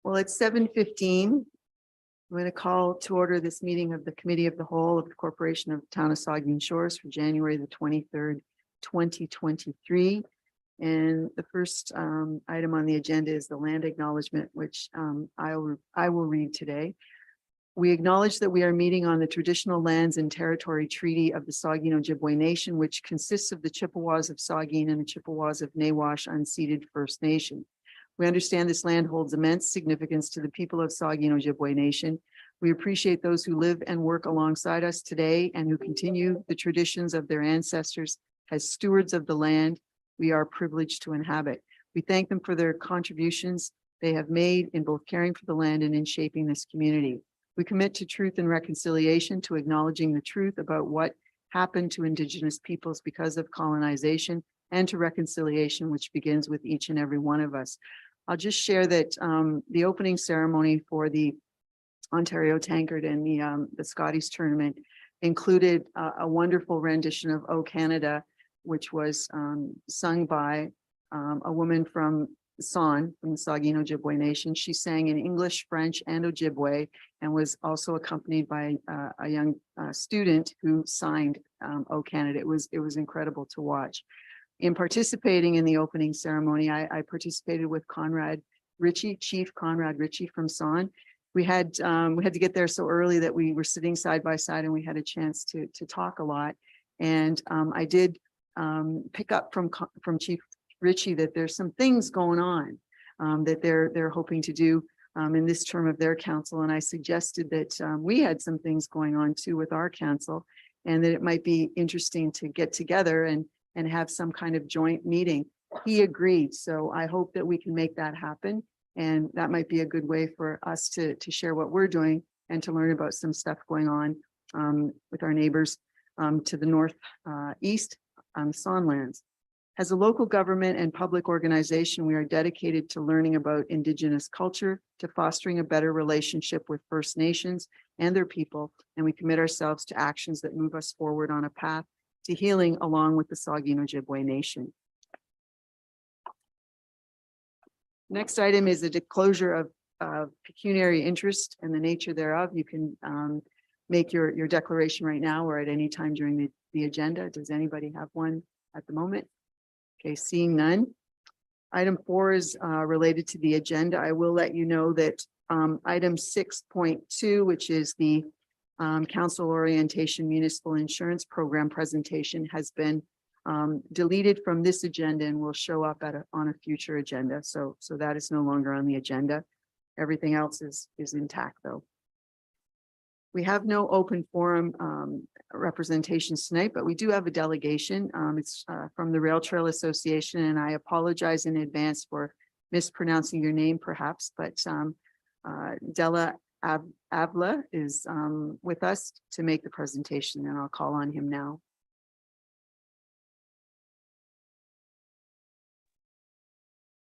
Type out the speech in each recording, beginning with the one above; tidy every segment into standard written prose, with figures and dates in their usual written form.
Well, it's 7:15. I'm going to call to order this meeting of the Committee of the Whole of the Corporation of the Town of Saugeen Shores for January the 23rd, 2023. And the first item on the agenda is the land acknowledgement, which I will read today. We acknowledge that we are meeting on the traditional lands and territory treaty of the Saugeen Ojibwe Nation, which consists of the Chippewas of Saugeen and the Chippewas of Nawash unceded First Nation. We understand this land holds immense significance to the people of Saugeen Ojibwe Nation. We appreciate those who live and work alongside us today and who continue the traditions of their ancestors as stewards of the land we are privileged to inhabit. We thank them for their contributions they have made in both caring for the land and in shaping this community. We commit to truth and reconciliation, to acknowledging the truth about what happened to Indigenous peoples because of colonization, and to reconciliation, which begins with each and every one of us. I'll just share that the opening ceremony for the Ontario Tankard and the Scotties tournament included a wonderful rendition of "O Canada," which was sung by a woman from Son, from the Saugeen Ojibwe Nation. She sang in English, French, and Ojibwe, and was also accompanied by a young student who signed "O Canada." It was incredible to watch. In participating in the opening ceremony, I participated with Conrad Ritchie, Chief Conrad Ritchie from Son. We had to get there so early that we were sitting side by side, and we had a chance to talk a lot. And I did pick up from Chief Ritchie that there's some things going on that they're hoping to do in this term of their council. And I suggested that we had some things going on too with our council, and that it might be interesting to get together and have some kind of joint meeting. He agreed. So I hope that we can make that happen. And that might be a good way for us to share what we're doing and to learn about some stuff going on with our neighbors to the north east on Son lands. As a local government and public organization, we are dedicated to learning about Indigenous culture, to fostering a better relationship with First Nations and their people, and we commit ourselves to actions that move us forward on a path to healing along with the Saugeen Ojibwe Nation. Next item is a disclosure of pecuniary interest and the nature thereof. You can make your declaration right now or at any time during the agenda. Does anybody have one at the moment? Okay, seeing none. Item 4 is related to the agenda. I will let you know that item 6.2, which is the Council Orientation Municipal Insurance Program presentation, has been deleted from this agenda and will show up on a future agenda. So that is no longer on the agenda. Everything else is intact though. We have no open forum representations tonight, but we do have a delegation. It's from the Rail Trail Association, and I apologize in advance for mispronouncing your name perhaps, but Della Avla is with us to make the presentation, and I'll call on him now.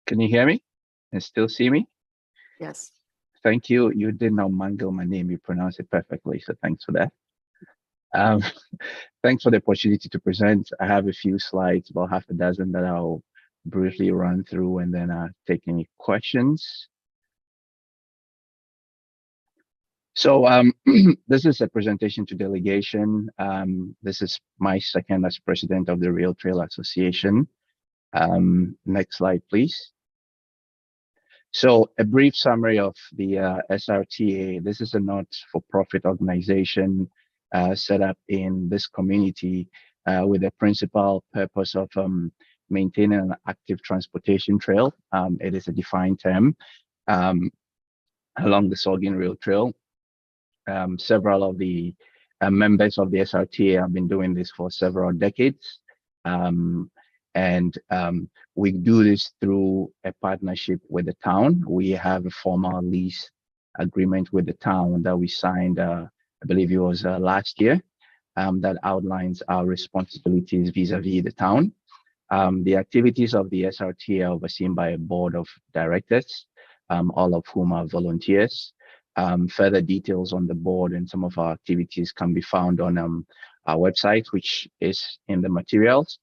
Can you hear me and still see me? Yes. Thank you. You did not mangle my name. You pronounced it perfectly. So thanks for that. Thanks for the opportunity to present. I have a few slides, about half a dozen, that I'll briefly run through and then take any questions. So this is a presentation to delegation. This is my second as president of the Rail Trail Association. Next slide, please. So a brief summary of the SRTA. This is a not-for-profit organization set up in this community with the principal purpose of maintaining an active transportation trail. It is a defined term along the Saugeen Rail Trail. Several of the members of the SRTA have been doing this for several decades. And we do this through a partnership with the town. We have a formal lease agreement with the town that we signed, I believe it was last year, that outlines our responsibilities vis-a-vis the town. The activities of the SRT are overseen by a board of directors, all of whom are volunteers. Further details on the board and some of our activities can be found on our website, which is in the materials.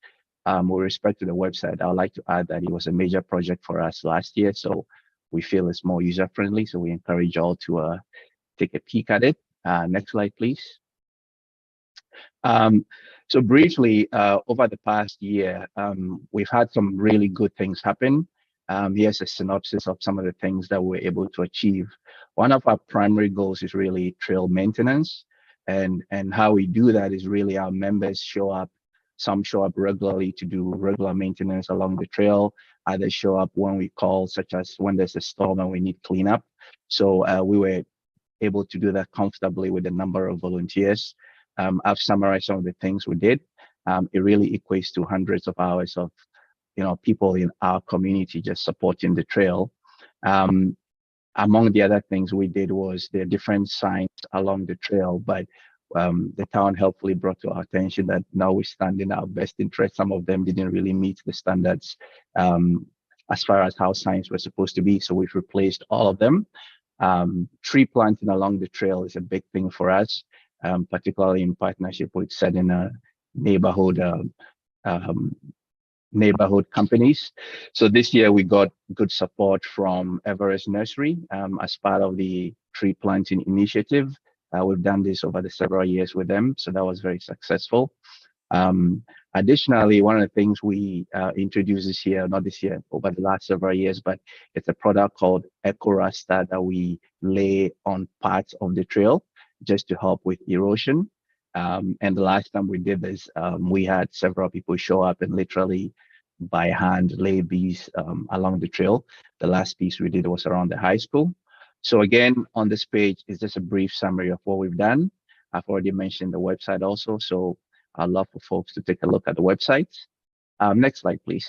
With respect to the website, I would like to add that it was a major project for us last year, so we feel it's more user-friendly, so we encourage all to take a peek at it. Next slide, please. So briefly, over the past year, we've had some really good things happen. Here's a synopsis of some of the things that we're able to achieve. One of our primary goals is really trail maintenance. And how we do that is really our members show up. Some show up regularly to do regular maintenance along the trail. Others show up when we call, such as when there's a storm and we need cleanup. So we were able to do that comfortably with a number of volunteers. I've summarized some of the things we did. It really equates to hundreds of hours of, people in our community just supporting the trail. Among the other things we did was there are different signs along the trail, but the town helpfully brought to our attention that now we stand in our best interest. Some of them didn't really meet the standards as far as how signs were supposed to be, so we've replaced all of them. Tree planting along the trail is a big thing for us, particularly in partnership with certain neighborhood companies. So this year we got good support from Everest Nursery as part of the tree planting initiative. We've done this over the several years with them, so that was very successful. Additionally, one of the things we introduced this year, not this year, over the last several years, but it's a product called Eco Rasta that we lay on parts of the trail just to help with erosion. And the last time we did this, we had several people show up and literally by hand lay bees along the trail. The last piece we did was around the high school. So again, on this page is just a brief summary of what we've done. I've already mentioned the website also, so I'd love for folks to take a look at the website. Next slide, please.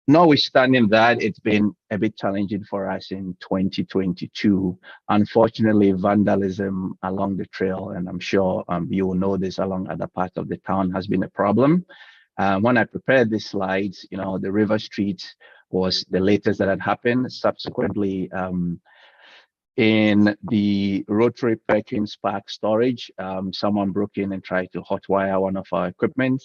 Notwithstanding that, it's been a bit challenging for us in 2022. Unfortunately, vandalism along the trail, and I'm sure you will know this along other parts of the town, has been a problem. When I prepared these slides, the River Street was the latest that had happened. Subsequently, in the Rotary Perkins Park storage, someone broke in and tried to hotwire one of our equipment.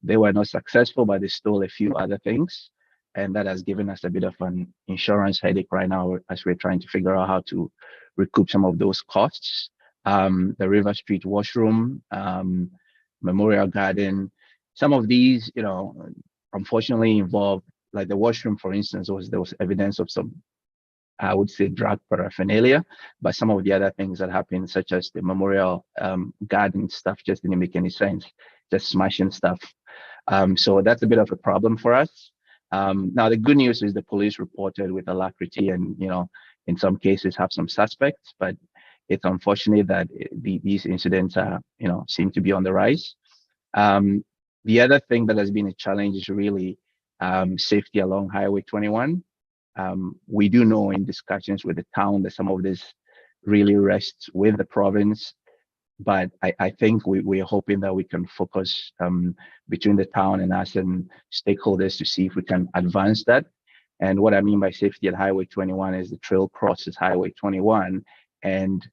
They were not successful, but they stole a few other things. And that has given us a bit of an insurance headache right now as we're trying to figure out how to recoup some of those costs. The River Street washroom, Memorial Garden, some of these, unfortunately involved, like the washroom, for instance, there was evidence of some, I would say, drug paraphernalia, but some of the other things that happened, such as the Memorial Garden stuff, just didn't make any sense, just smashing stuff. So that's a bit of a problem for us. Now, the good news is the police reported with alacrity and, in some cases have some suspects, but it's unfortunate that these incidents are, seem to be on the rise. The other thing that has been a challenge is really safety along Highway 21. We do know in discussions with the town that some of this really rests with the province, but I think we're hoping that we can focus between the town and us and stakeholders to see if we can advance that. And what I mean by safety at Highway 21 is the trail crosses Highway 21, and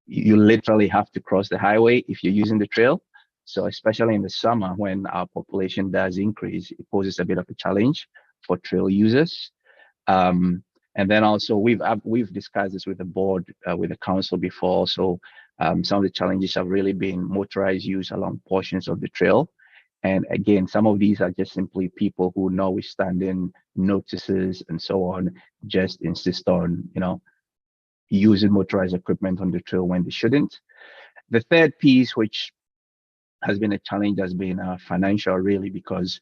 you literally have to cross the highway if you're using the trail. So especially in the summer when our population does increase, it poses a bit of a challenge for trail users. And then also we've discussed this with the board, with the council before. So some of the challenges have really been motorized use along portions of the trail. And again, some of these are just simply people who, notwithstanding notices and so on, just insist on, using motorized equipment on the trail when they shouldn't. The third piece, which has been a challenge, has been financial, really, because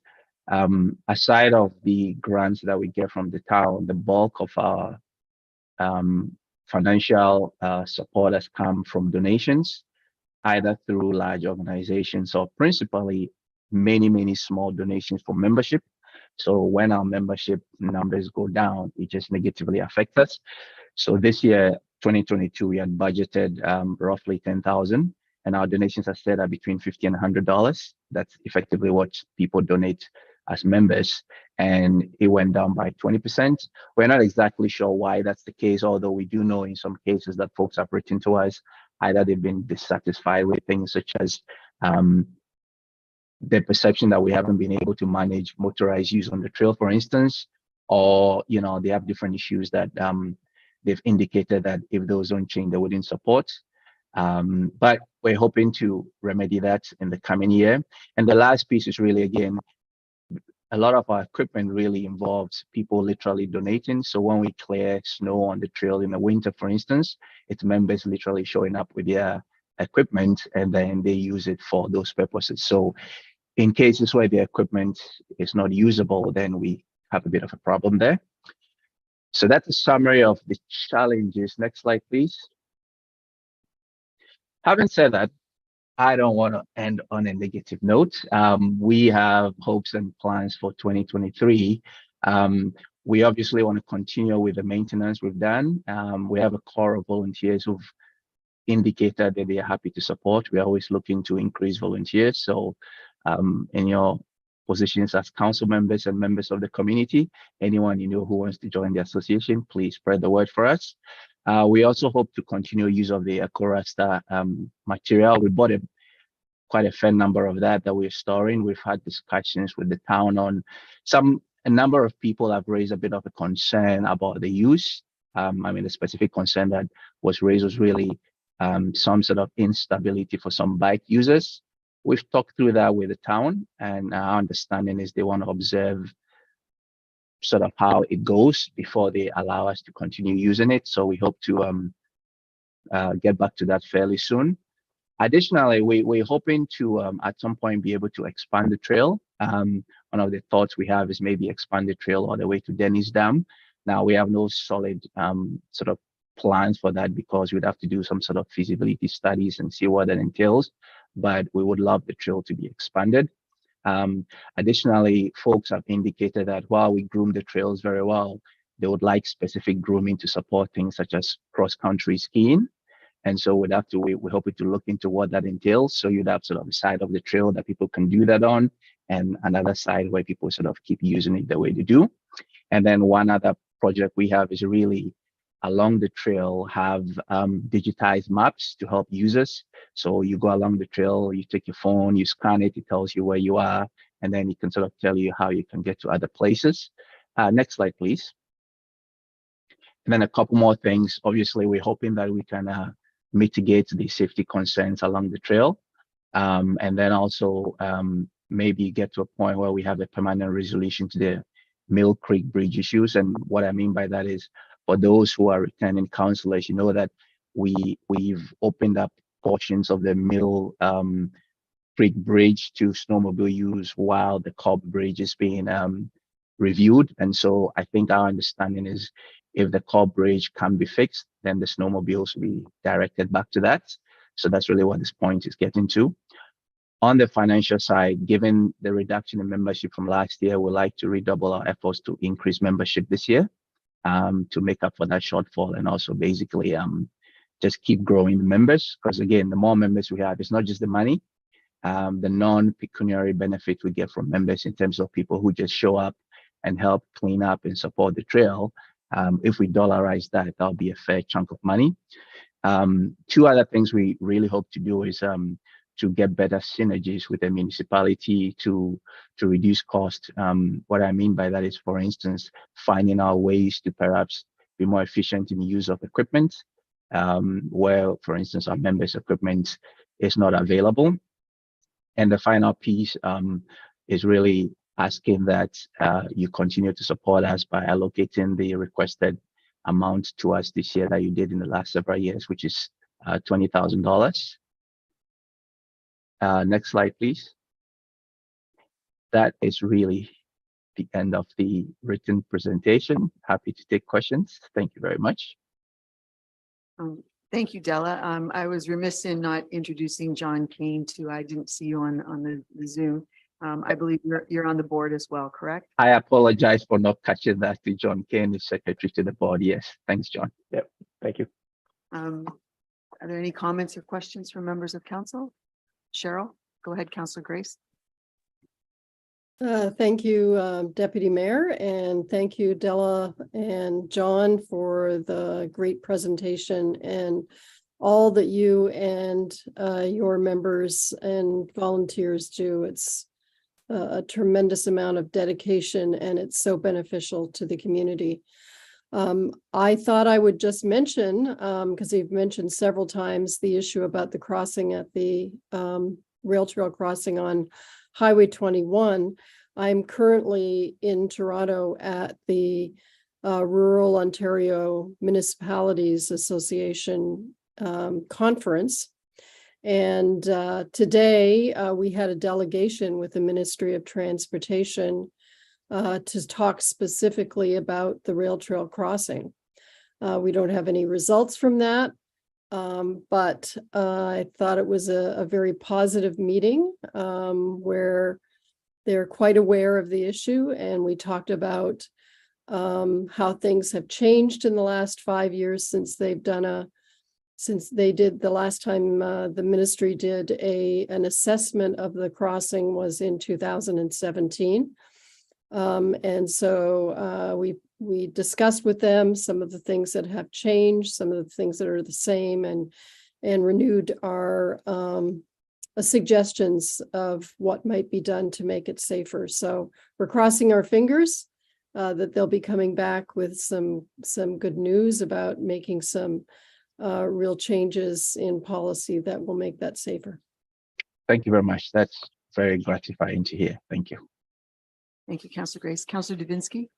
aside of the grants that we get from the town, the bulk of our financial support has come from donations, either through large organizations or principally many small donations for membership. So when our membership numbers go down, it just negatively affects us. So this year, 2022, we had budgeted roughly 10,000, and our donations are set at between $50 and $100. That's effectively what people donate as members, and it went down by 20%. We're not exactly sure why that's the case, although we do know in some cases that folks have written to us, either they've been dissatisfied with things such as the perception that we haven't been able to manage motorized use on the trail, for instance, or they have different issues that they've indicated that if those don't change, they wouldn't support. But we're hoping to remedy that in the coming year. And the last piece is really, again, a lot of our equipment really involves people literally donating. So when we clear snow on the trail in the winter, for instance, it's members literally showing up with their equipment and then they use it for those purposes. So in cases where the equipment is not usable, then we have a bit of a problem there. So that's a summary of the challenges. Next slide, please. Having said that, I don't want to end on a negative note. We have hopes and plans for 2023. We obviously want to continue with the maintenance we've done. We have a core of volunteers who've indicated that they are happy to support. We're always looking to increase volunteers. So in your positions as council members and members of the community, anyone who wants to join the association, please spread the word for us. We also hope to continue use of the Akorasta material. We bought quite a fair number of that we're storing. We've had discussions with the town on a number of people have raised a bit of a concern about the use. The specific concern that was raised was really some sort of instability for some bike users. We've talked through that with the town, and our understanding is they want to observe sort of how it goes before they allow us to continue using it. So we hope to get back to that fairly soon. Additionally, we're hoping to at some point be able to expand the trail. One of the thoughts we have is maybe expand the trail all the way to Dennis Dam. Now we have no solid sort of plans for that because we'd have to do some sort of feasibility studies and see what that entails. But we would love the trail to be expanded. Additionally, folks have indicated that while we groom the trails very well, they would like specific grooming to support things such as cross-country skiing. And so we're hoping to look into what that entails. So you'd have sort of a side of the trail that people can do that on, and another side where people sort of keep using it the way they do. And then one other project we have is really along the trail have digitized maps to help users. So you go along the trail, you take your phone, you scan it, it tells you where you are, and then it can sort of tell you how you can get to other places. Next slide, please. And then a couple more things. Obviously, we're hoping that we can mitigate the safety concerns along the trail. And then also maybe get to a point where we have a permanent resolution to the Mill Creek Bridge issues. And what I mean by that is for those who are returning counselors, that we've opened up portions of the Mill Creek Bridge to snowmobile use while the Cobb Bridge is being reviewed. And so I think our understanding is if the Cobb Bridge can be fixed, then the snowmobiles will be directed back to that. So that's really what this point is getting to. On the financial side, given the reduction in membership from last year, we'd like to redouble our efforts to increase membership this year to make up for that shortfall, and also basically just keep growing the members. Because again, the more members we have, it's not just the money, the non-pecuniary benefit we get from members in terms of people who just show up and help clean up and support the trail. If we dollarize that, that'll be a fair chunk of money. Two other things we really hope to do is to get better synergies with the municipality to reduce cost. What I mean by that is, for instance, finding our ways to perhaps be more efficient in the use of equipment, where, for instance, our members' equipment is not available. And the final piece is really asking that you continue to support us by allocating the requested amount to us this year that you did in the last several years, which is $20,000. Next slide, please. That is really the end of the written presentation. Happy to take questions. Thank you very much. Thank you, Della. I was remiss in not introducing John Kane too. I didn't see you on the Zoom. I believe you're on the board as well, correct? I apologize for not catching that. John Kane is secretary to the board. Yes, thanks, John. Yep, thank you. Are there any comments or questions from members of council? Cheryl, go ahead, Councillor Grace. Thank you, Deputy Mayor, and thank you, Della and John, for the great presentation and all that you and your members and volunteers do. It's a tremendous amount of dedication, and it's so beneficial to the community. I thought I would just mention, because you've mentioned several times, the issue about the crossing at the rail trail crossing on Highway 21. I'm currently in Toronto at the Rural Ontario Municipalities Association conference. And today we had a delegation with the Ministry of Transportation to talk specifically about the rail trail crossing. We don't have any results from that. But I thought it was a very positive meeting where they're quite aware of the issue, and we talked about how things have changed in the last 5 years since they did the last time the ministry did an assessment of the crossing was in 2017. And so we discussed with them some of the things that have changed, some of the things that are the same, and renewed our suggestions of what might be done to make it safer. So we're crossing our fingers that they'll be coming back with some good news about making some real changes in policy that will make that safer. Thank you very much. That's very gratifying to hear. Thank you. Thank you, Councillor Grace. Councillor Dubinsky.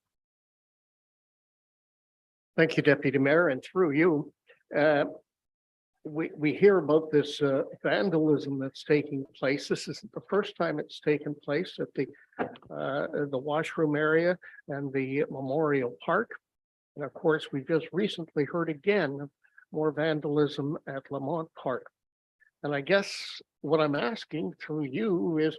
Thank you, Deputy Mayor, and through you. We hear about this vandalism that's taking place. This isn't the first time it's taken place at the washroom area and the Memorial Park. And of course, we just recently heard again more vandalism at Lamont Park. And I guess what I'm asking through you is,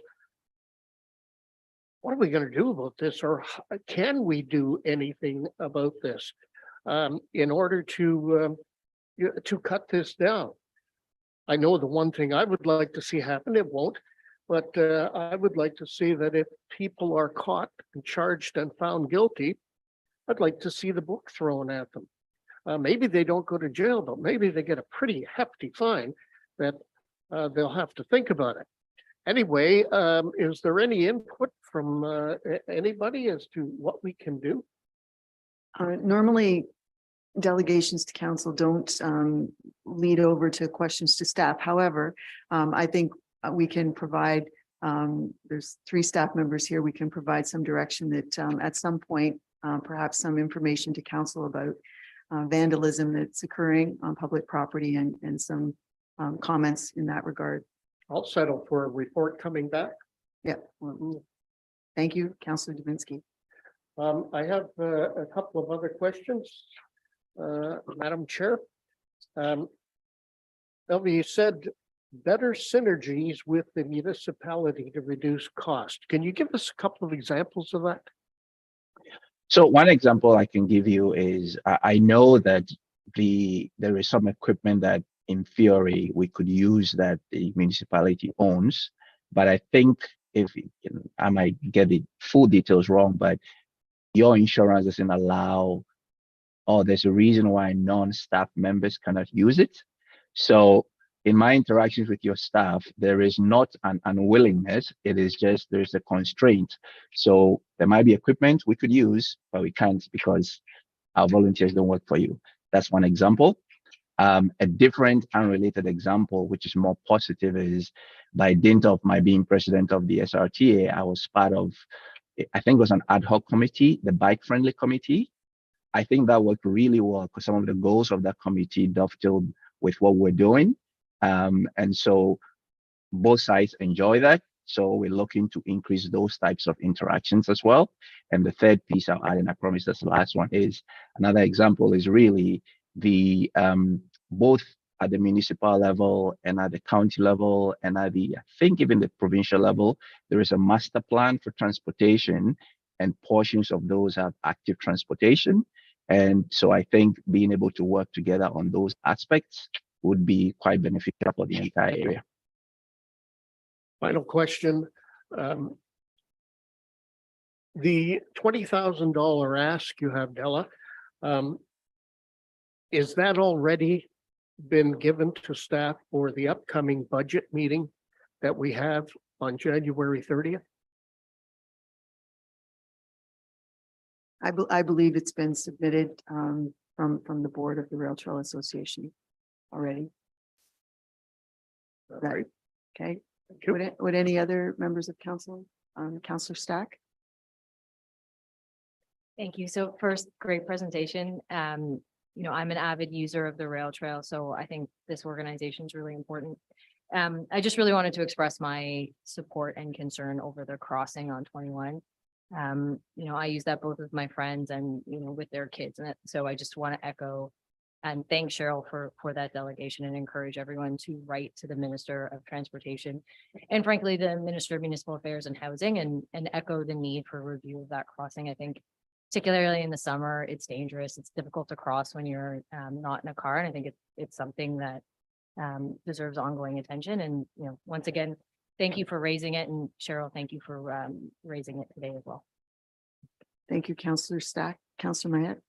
what are we going to do about this, or can we do anything about this in order to cut this down? I know the one thing I would like to see happen, it won't, but I would like to see that if people are caught and charged and found guilty, I'd like to see the book thrown at them. Maybe they don't go to jail, but maybe they get a pretty hefty fine that they'll have to think about it. Anyway, is there any input from anybody as to what we can do? Normally, delegations to council don't lead over to questions to staff. However, I think we can provide, there's 3 staff members here, we can provide some direction that at some point, perhaps some information to council about vandalism that's occurring on public property and some comments in that regard. I'll settle for a report coming back. Yeah. Well, thank you, Councillor Dubinsky. I have a couple of other questions, Madam Chair. You said better synergies with the municipality to reduce cost. Can you give us a couple of examples of that? So one example I can give you is I know that there is some equipment that in theory we could use that the municipality owns, but I think I might get the full details wrong, but your insurance doesn't allow, or there's a reason why non-staff members cannot use it. So in my interactions with your staff, there is not an unwillingness, it is just there's a constraint. So there might be equipment we could use, but we can't because our volunteers don't work for you. That's one example. A different unrelated example, which is more positive, is by dint of my being president of the SRTA, I was part of, I think it was an ad hoc committee, the bike friendly committee. I think that worked really well because some of the goals of that committee dovetailed with what we're doing. And so both sides enjoy that. So we're looking to increase those types of interactions as well. And the third piece I'll add, and I promise that's the last one, is another example is really the both at the municipal level and at the county level and at the, I think even the provincial level, there is a master plan for transportation, and portions of those have active transportation. And so I think being able to work together on those aspects would be quite beneficial for the entire area. Final question. The $20,000 ask you have, Della, is that already been given to staff for the upcoming budget meeting that we have on January 30th? I believe it's been submitted from the board of the Rail Trail Association already. Right. Okay. Thank you. Would any other members of council, Councillor Stack? Thank you. So first, great presentation. You know, I'm an avid user of the rail trail, so I think this organization is really important. I just really wanted to express my support and concern over the crossing on 21. You know, I use that both with my friends and, you know, with their kids. And so I just want to echo and thank Cheryl for that delegation and encourage everyone to write to the Minister of Transportation and frankly, the Minister of Municipal Affairs and Housing and echo the need for review of that crossing. I think particularly in the summer, it's dangerous. It's difficult to cross when you're not in a car. And I think it's something that deserves ongoing attention. And, you know, once again, thank you for raising it. And Cheryl, thank you for raising it today as well. Thank you, Councillor Stack. Councillor Mayette.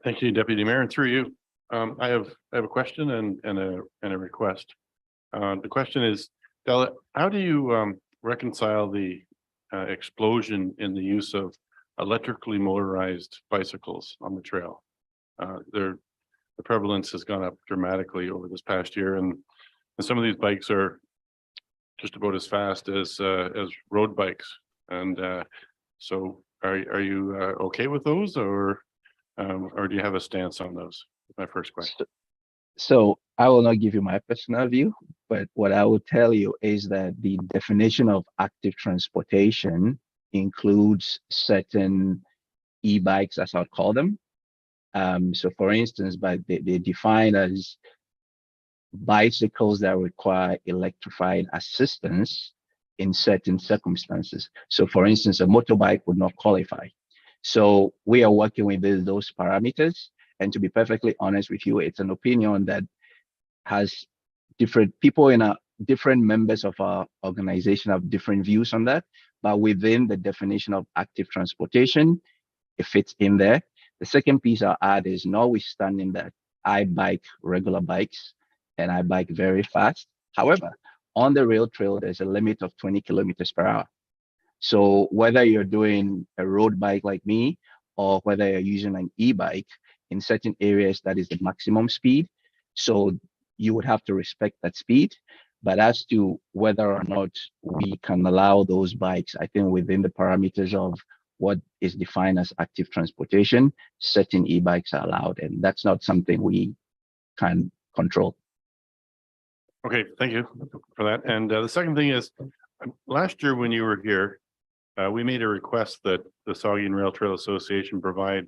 Thank you, Deputy Mayor, and through you. I have a question and a request. The question is, Della, how do you reconcile the explosion in the use of electrically motorized bicycles on the trail? The prevalence has gone up dramatically over this past year, and some of these bikes are just about as fast as road bikes. And so, are you okay with those, or do you have a stance on those? My first question. So I will not give you my personal view, but what I will tell you is that the definition of active transportation includes certain e-bikes, as I'll call them. So for instance, they define as bicycles that require electrified assistance in certain circumstances. So for instance, a motorbike would not qualify. So we are working with those parameters. And to be perfectly honest with you, it's an opinion that has different people different members of our organization have different views on that. But within the definition of active transportation, it fits in there. The second piece I'll add is, notwithstanding that I bike regular bikes and I bike very fast. However, on the rail trail, there's a limit of 20 kilometers per hour. So whether you're doing a road bike like me, or whether you're using an e-bike, in certain areas, that is the maximum speed. So you would have to respect that speed. But as to whether or not we can allow those bikes, I think within the parameters of what is defined as active transportation, certain e-bikes are allowed, and that's not something we can control. Okay, thank you for that. And the second thing is, last year when you were here, we made a request that the Saugeen Rail Trail Association provide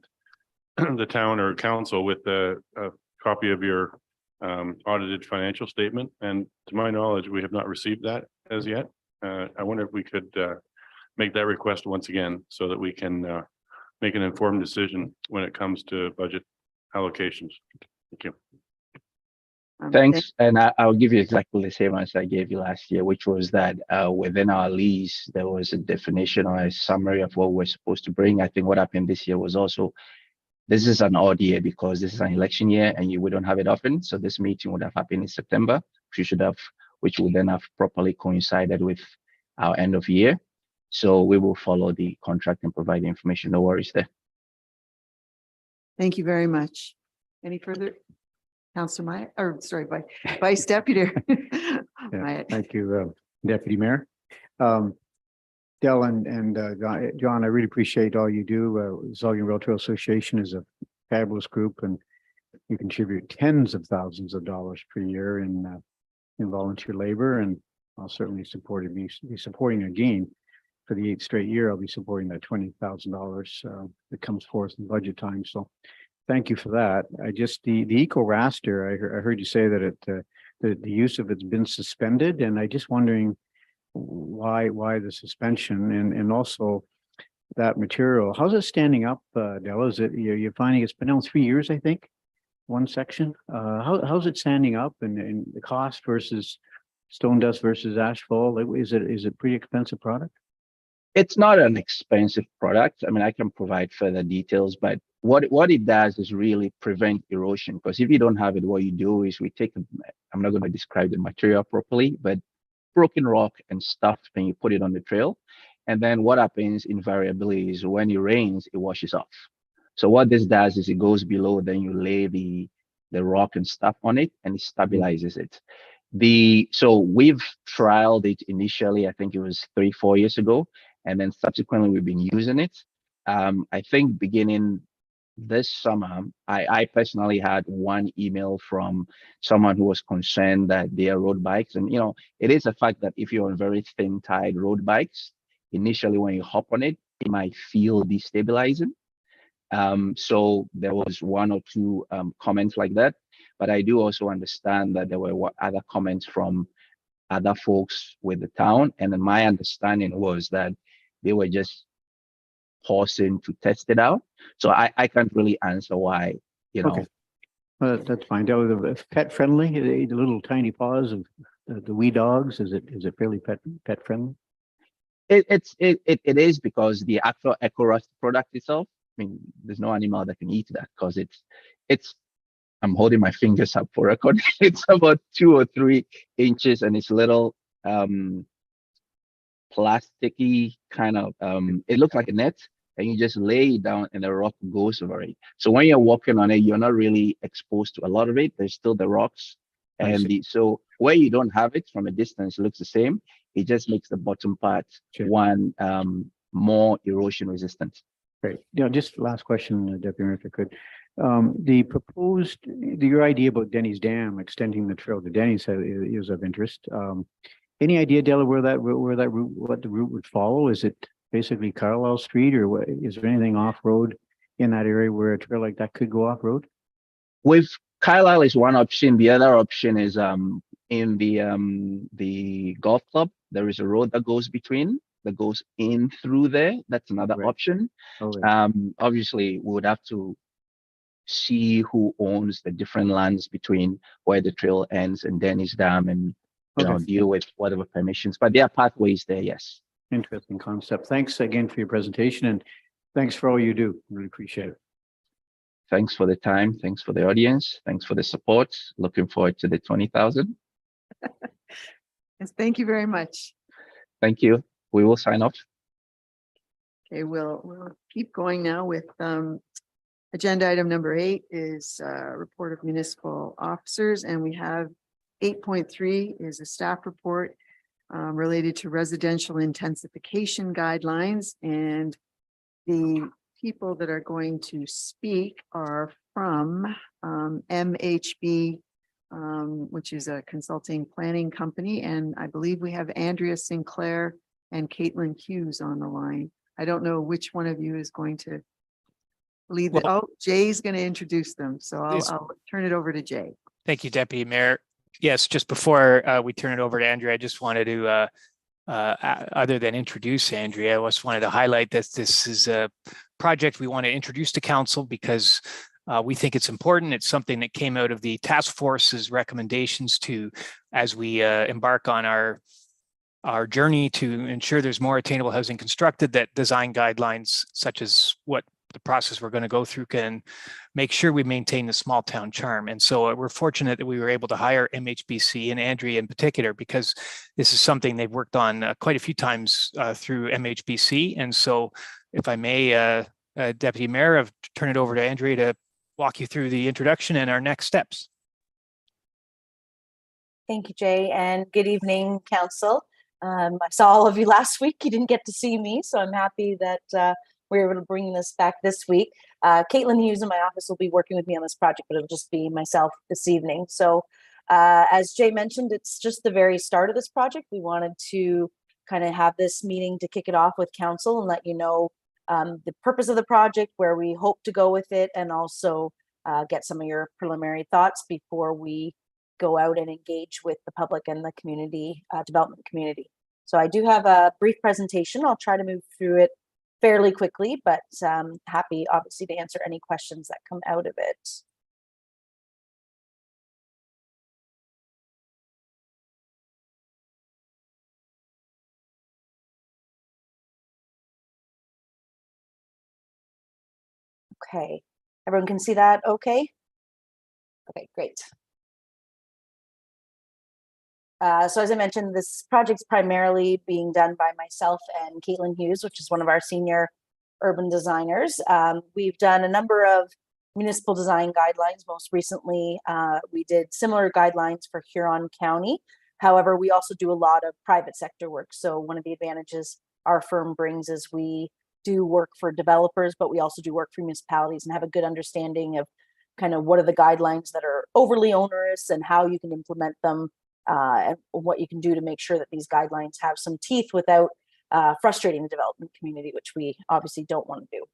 the town or council with a copy of your audited financial statement. And to my knowledge, we have not received that as yet. I wonder if we could make that request once again so that we can make an informed decision when it comes to budget allocations. Thank you. Thanks. And I'll give you exactly the same answer I gave you last year, which was that within our lease, there was a definition or a summary of what we're supposed to bring. I think what happened this year was also, this is an odd year because this is an election year and we don't have it often. So this meeting would have happened in September, which would then have properly coincided with our end of year. So we will follow the contract and provide the information. No worries there. Thank you very much. Any further? Councillor Myatt, or sorry, Vice Deputy. Myatt. Thank you, Deputy Mayor. Del and John, I really appreciate all you do. Saugeen Rail Trail Association is a fabulous group, and you contribute tens of thousands of dollars per year in volunteer labor, and I'll certainly be supporting again for the 8th straight year. I'll be supporting that $20,000 that comes forth in budget time. So thank you for that. I just, the eco raster, I heard you say that the use of it's been suspended, and I just wondering why the suspension, and also that material, how's it standing up, Della? Is it, you're finding it's been on 3 years, I think, one section? How's it standing up, and the cost versus stone dust versus asphalt? Like, is it pretty expensive product? It's not an expensive product. I mean, I can provide further details, but what it does is really prevent erosion. Because if you don't have it, what you do is we take, I'm not going to describe the material properly, but broken rock and stuff, and you put it on the trail. And then what happens invariably is when it rains, it washes off. So what this does is it goes below, then you lay the rock and stuff on it, and it stabilizes it. So we've trialed it initially, I think it was 3-4 years ago, and then subsequently we've been using it. I think beginning this summer, I personally had one email from someone who was concerned that their road bikes, and it is a fact that if you're on very thin tide road bikes, initially when you hop on it, it might feel destabilizing. So there was 1 or 2 comments like that, but I do also understand that there were other comments from other folks with the town, and then my understanding was that they were just pausing to test it out. So I can't really answer why, Okay. That's fine. That was pet friendly, the little tiny paws of the wee dogs. Is it fairly pet friendly? It is, because the actual EcoRust product itself, I mean, there's no animal that can eat that, because it's I'm holding my fingers up for record. It's about 2 or 3 inches, and it's little plasticky kind of it looks like a net, and you just lay it down and the rock goes over it. So when you're walking on it, you're not really exposed to a lot of it. There's still the rocks, and so where you don't have it from a distance, it looks the same. It just makes the bottom part one more erosion resistant. Great. Just last question, Deputy Mayor, if I could. Your idea about Denny's Dam extending the trail to Denny's is of interest. Any idea, Della, where that route, what the route would follow? Is it basically Carlisle Street, or what, is there anything off road in that area where a trail like that could go off road? With Carlisle is one option. The other option is in the golf club. There is a road that goes in through there. That's another option. Obviously, we would have to see who owns the different lands between where the trail ends and Denny's Dam, and deal with whatever permissions. But there are pathways there. Yes. Interesting concept. Thanks again for your presentation, and thanks for all you do. Really appreciate it. Thanks for the time. Thanks for the audience. Thanks for the support. Looking forward to the 20,000. Yes, thank you very much. Thank you. We will sign off. Okay, we'll keep going now with agenda item number 8 is report of municipal officers, and we have 8.3 is a staff report related to residential intensification guidelines, and the people that are going to speak are from MHB, which is a consulting planning company, and I believe we have Andrea Sinclair and Caitlin Hughes on the line. I don't know which one of you is going to lead. Jay's going to introduce them, so I'll turn it over to Jay. Thank you, Deputy Mayor. Yes, just before we turn it over to Andrea, I just wanted to, other than introduce Andrea, I just wanted to highlight that this is a project we want to introduce to council because we think it's important. It's something that came out of the task force's recommendations as we embark on our journey to ensure there's more attainable housing constructed, that design guidelines such as what the process we're going to go through can make sure we maintain the small town charm. And so we're fortunate that we were able to hire MHBC and Andrea in particular, because this is something they've worked on quite a few times through MHBC. And so if I may, Deputy Mayor, I've turned it over to Andrea to walk you through the introduction and our next steps. Thank you, Jay, and good evening, Council. I saw all of you last week. You didn't get to see me, so I'm happy that we were able to bring this back this week. Caitlin Hughes in my office will be working with me on this project, but it'll just be myself this evening. So as Jay mentioned, it's just the very start of this project. We wanted to kind of have this meeting to kick it off with council and let you know the purpose of the project, where we hope to go with it, and also get some of your preliminary thoughts before we go out and engage with the public and the community development community. So I do have a brief presentation. I'll try to move through it fairly quickly, but happy obviously to answer any questions that come out of it. Okay, everyone can see that okay? Okay, great. So as I mentioned, this project's primarily being done by myself and Caitlin Hughes, which is one of our senior urban designers. We've done a number of municipal design guidelines. Most recently, we did similar guidelines for Huron County. However, we also do a lot of private sector work. So one of the advantages our firm brings is we do work for developers, but we also do work for municipalities and have a good understanding of kind of what are the guidelines that are overly onerous and how you can implement them, and what you can do to make sure that these guidelines have some teeth without frustrating the development community, which we obviously don't want to do.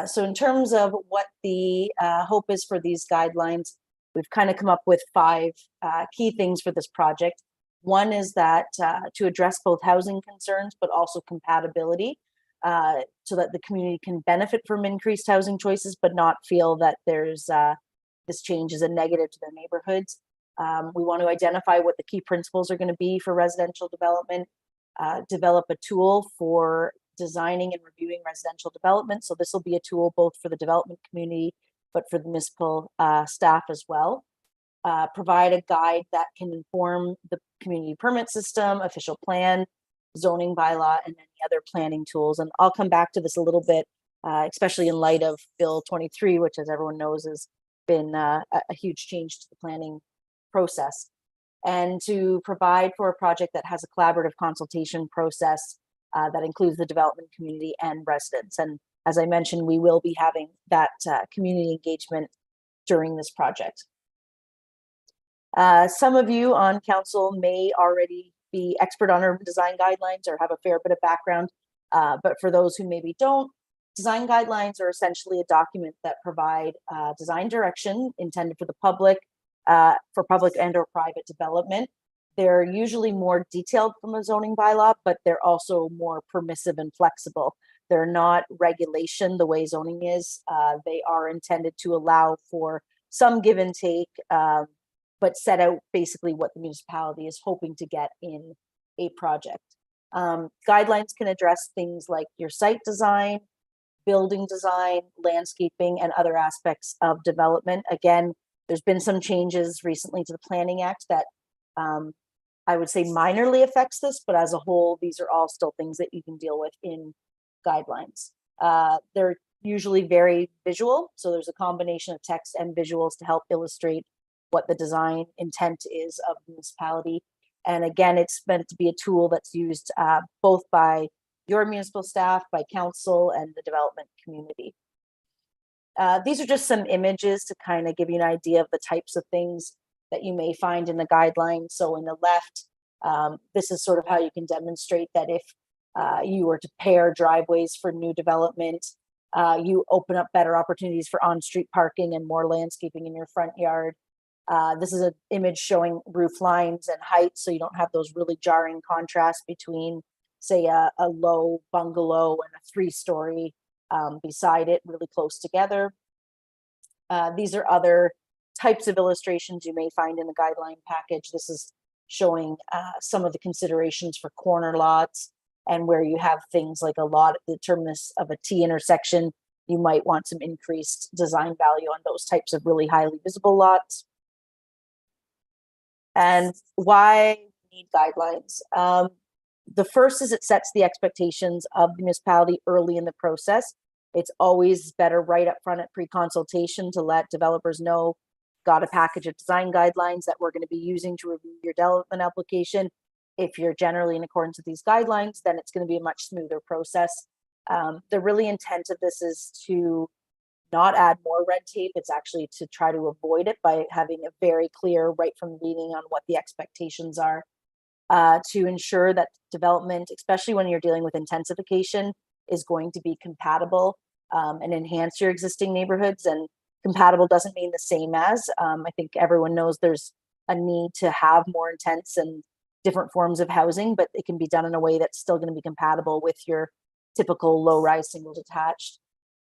So in terms of what the hope is for these guidelines, we've kind of come up with 5 key things for this project. One is that to address both housing concerns, but also compatibility, so that the community can benefit from increased housing choices, but not feel that there's this change is a negative to their neighborhoods. We want to identify what the key principles are going to be for residential development, develop a tool for designing and reviewing residential development. So this will be a tool both for the development community, but for the municipal staff as well. Provide a guide that can inform the community permit system, official plan, zoning bylaw, and any other planning tools. And I'll come back to this a little bit, especially in light of Bill 23, which, as everyone knows, has been a huge change to the planning process. And to provide for a project that has a collaborative consultation process that includes the development community and residents. And as I mentioned, we will be having that community engagement during this project. Some of you on council may already be expert on urban design guidelines or have a fair bit of background, but for those who maybe don't, design guidelines are essentially a document that provide design direction intended for the public, for public and or private development. They're usually more detailed from a zoning bylaw, but they're also more permissive and flexible. They're not regulation the way zoning is. They are intended to allow for some give and take, but set out basically what the municipality is hoping to get in a project. Guidelines can address things like your site design, building design, landscaping, and other aspects of development. Again, there's been some changes recently to the Planning Act that I would say minorly affects this, but as a whole, these are all still things that you can deal with in guidelines. They're usually very visual, so there's a combination of text and visuals to help illustrate what the design intent is of the municipality. And again, it's meant to be a tool that's used both by your municipal staff, by council, and the development community. These are just some images to kind of give you an idea of the types of things that you may find in the guidelines. So in the left, this is sort of how you can demonstrate that if you were to pair driveways for new development, you open up better opportunities for on-street parking and more landscaping in your front yard. This is an image showing roof lines and height, so you don't have those really jarring contrasts between, say, a low bungalow and a 3-story beside it, really close together. These are other types of illustrations you may find in the guideline package. This is showing some of the considerations for corner lots, and where you have things like a lot at the terminus of a T intersection, you might want some increased design value on those types of really highly visible lots. And why need guidelines? The first is it sets the expectations of the municipality early in the process. It's always better right up front at pre-consultation to let developers know, got a package of design guidelines that we're going to be using to review your development application. If you're generally in accordance with these guidelines, then it's going to be a much smoother process. The really intent of this is to not add more red tape. It's actually to try to avoid it by having a very clear right from the beginning on what the expectations are, to ensure that development, especially when you're dealing with intensification, is going to be compatible and enhance your existing neighborhoods. And compatible doesn't mean the same as. I think everyone knows there's a need to have more intense and different forms of housing, but it can be done in a way that's still going to be compatible with your typical low-rise single detached.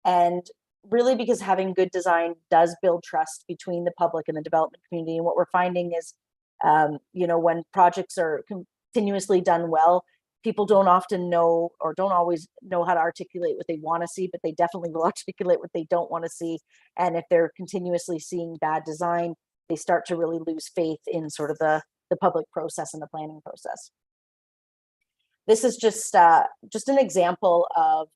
And really, because having good design does build trust between the public and the development community. And what we're finding is, when projects are continuously done well, people don't often know or don't always know how to articulate what they want to see, but they definitely will articulate what they don't want to see. And if they're continuously seeing bad design, they start to really lose faith in sort of the public process and the planning process. This is just an example of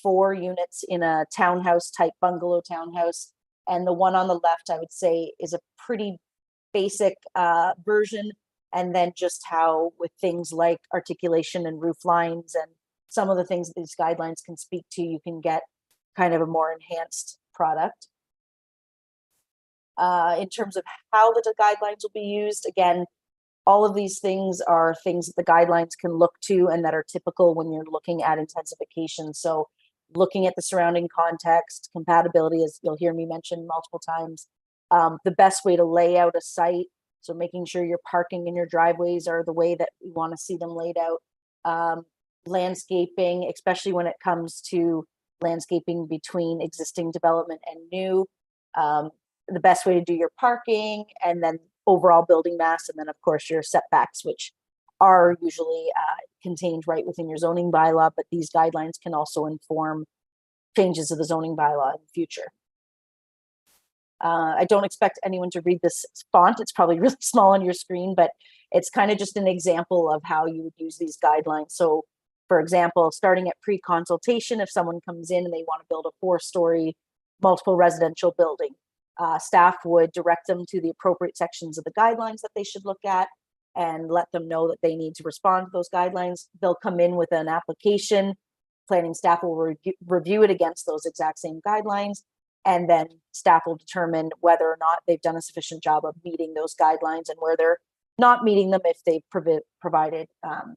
4 units in a townhouse type bungalow townhouse. And the one on the left, I would say, is a pretty basic version. And then just how with things like articulation and roof lines and some of the things that these guidelines can speak to, you can get kind of a more enhanced product. In terms of how the guidelines will be used, again, all of these things are things that the guidelines can look to and that are typical when you're looking at intensification. So looking at the surrounding context, compatibility, as you'll hear me mention multiple times, the best way to lay out a site. So making sure your parking and your driveways are the way that we want to see them laid out. Landscaping, especially when it comes to landscaping between existing development and new. The best way to do your parking, and then overall building mass, and then of course your setbacks, which are usually contained right within your zoning bylaw, but these guidelines can also inform changes to the zoning bylaw in the future. I don't expect anyone to read this font. It's probably really small on your screen, but it's kind of just an example of how you would use these guidelines. So for example, starting at pre-consultation, if someone comes in and they want to build a 4-story multiple residential building, staff would direct them to the appropriate sections of the guidelines that they should look at and let them know that they need to respond to those guidelines. They'll come in with an application. Planning staff will review it against those exact same guidelines. And then staff will determine whether or not they've done a sufficient job of meeting those guidelines, and where they're not meeting them, if they've provided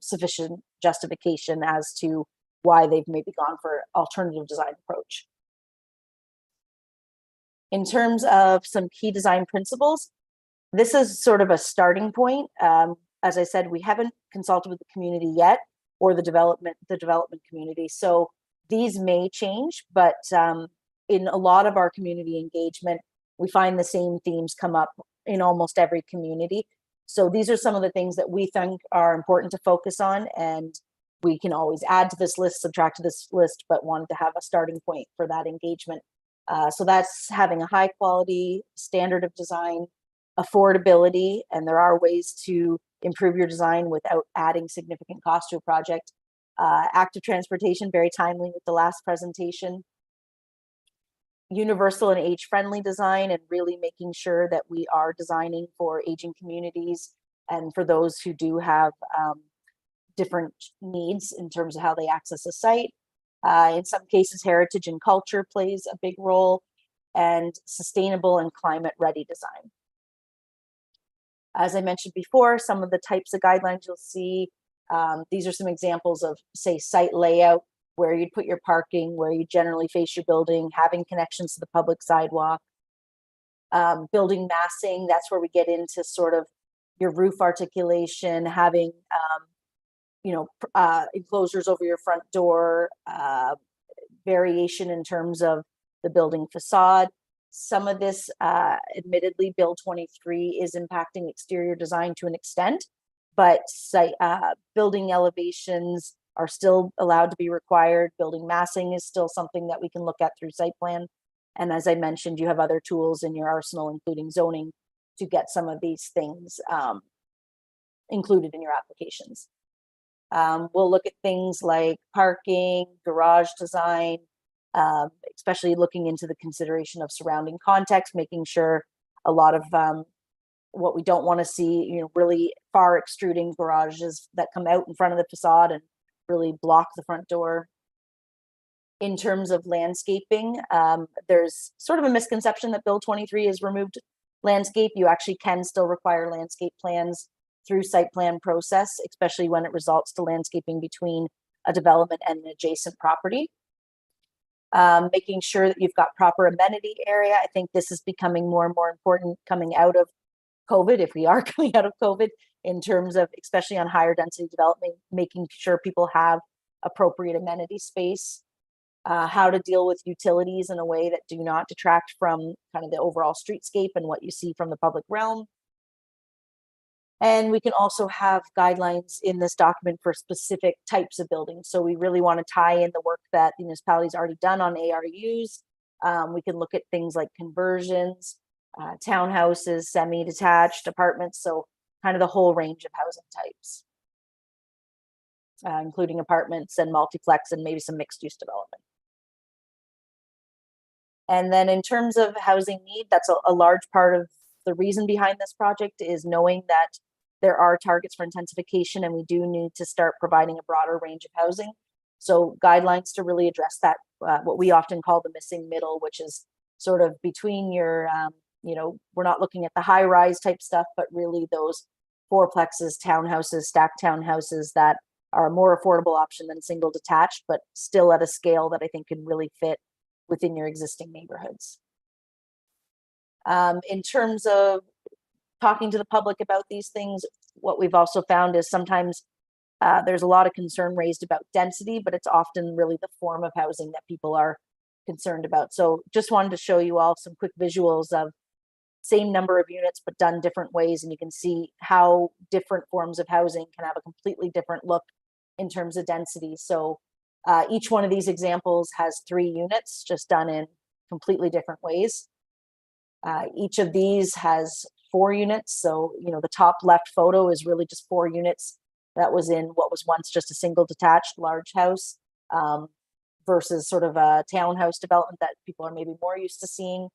sufficient justification as to why they've maybe gone for alternative design approach. In terms of some key design principles, this is sort of a starting point. As I said, we haven't consulted with the community yet, or the development community. So these may change, but in a lot of our community engagement, we find the same themes come up in almost every community. So these are some of the things that we think are important to focus on, and we can always add to this list, subtract to this list, but wanted to have a starting point for that engagement. So that's having a high quality standard of design, affordability, and there are ways to improve your design without adding significant cost to a project. Active transportation, very timely with the last presentation. Universal and age-friendly design, and really making sure that we are designing for aging communities and for those who do have different needs in terms of how they access a site. In some cases, heritage and culture plays a big role, and sustainable and climate-ready design. As I mentioned before, some of the types of guidelines you'll see, these are some examples of, say, site layout, where you'd put your parking, where you generally face your building, having connections to the public sidewalk. Building massing, that's where we get into sort of your roof articulation, having enclosures over your front door, variation in terms of the building facade. Some of this, admittedly, Bill 23 is impacting exterior design to an extent, but building elevations are still allowed to be required. Building massing is still something that we can look at through site plan. And as I mentioned, you have other tools in your arsenal, including zoning, to get some of these things included in your applications. We'll look at things like parking, garage design, especially looking into the consideration of surrounding context, making sure a lot of what we don't want to see, really far extruding garages that come out in front of the facade and really block the front door. In terms of landscaping, there's sort of a misconception that Bill 23 has removed landscape. You actually can still require landscape plans through site plan process, especially when it results to landscaping between a development and an adjacent property. Making sure that you've got proper amenity area. I think this is becoming more and more important coming out of COVID, if we are coming out of COVID, in terms of, especially on higher density development, making sure people have appropriate amenity space. How to deal with utilities in a way that do not detract from kind of the overall streetscape and what you see from the public realm. And we can also have guidelines in this document for specific types of buildings. So we really want to tie in the work that the municipality's already done on ARUs. We can look at things like conversions, townhouses, semi-detached apartments. So kind of the whole range of housing types, including apartments and multiplex and maybe some mixed use development. And then in terms of housing need, that's a large part of the reason behind this project is knowing that there are targets for intensification and we do need to start providing a broader range of housing. So guidelines to really address that, what we often call the missing middle, which is sort of between your, you know, we're not looking at the high rise type stuff, but really those fourplexes, townhouses, stacked townhouses that are a more affordable option than single detached, but still at a scale that I think can really fit within your existing neighborhoods. In terms of talking to the public about these things, what we've also found is sometimes there's a lot of concern raised about density, but it's often really the form of housing that people are concerned about. So just wanted to show you all some quick visuals of same number of units, but done different ways. And you can see how different forms of housing can have a completely different look in terms of density. So each one of these examples has 3 units, just done in completely different ways. Each of these has 4 units. So, you know, the top left photo is really just 4 units that was in what was once just a single detached large house, versus sort of a townhouse development that people are maybe more used to seeing.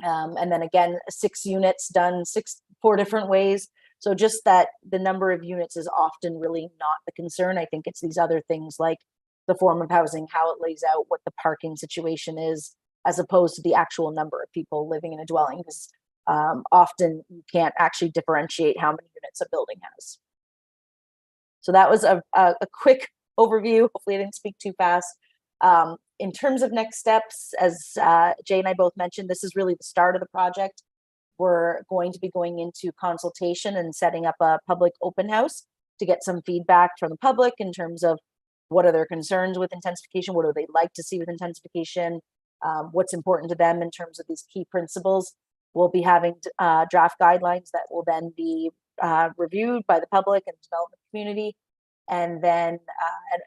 And then again, 6 units done 4 different ways. So just that the number of units is often really not the concern. I think it's these other things like the form of housing, how it lays out, what the parking situation is, as opposed to the actual number of people living in a dwelling, because often you can't actually differentiate how many units a building has. So that was a quick overview. Hopefully I didn't speak too fast. In terms of next steps, as Jay and I both mentioned, this is really the start of the project. We're going to be going into consultation and setting up a public open house to get some feedback from the public in terms of what are their concerns with intensification, what do they like to see with intensification, what's important to them in terms of these key principles. We'll be having draft guidelines that will then be reviewed by the public and development community. And then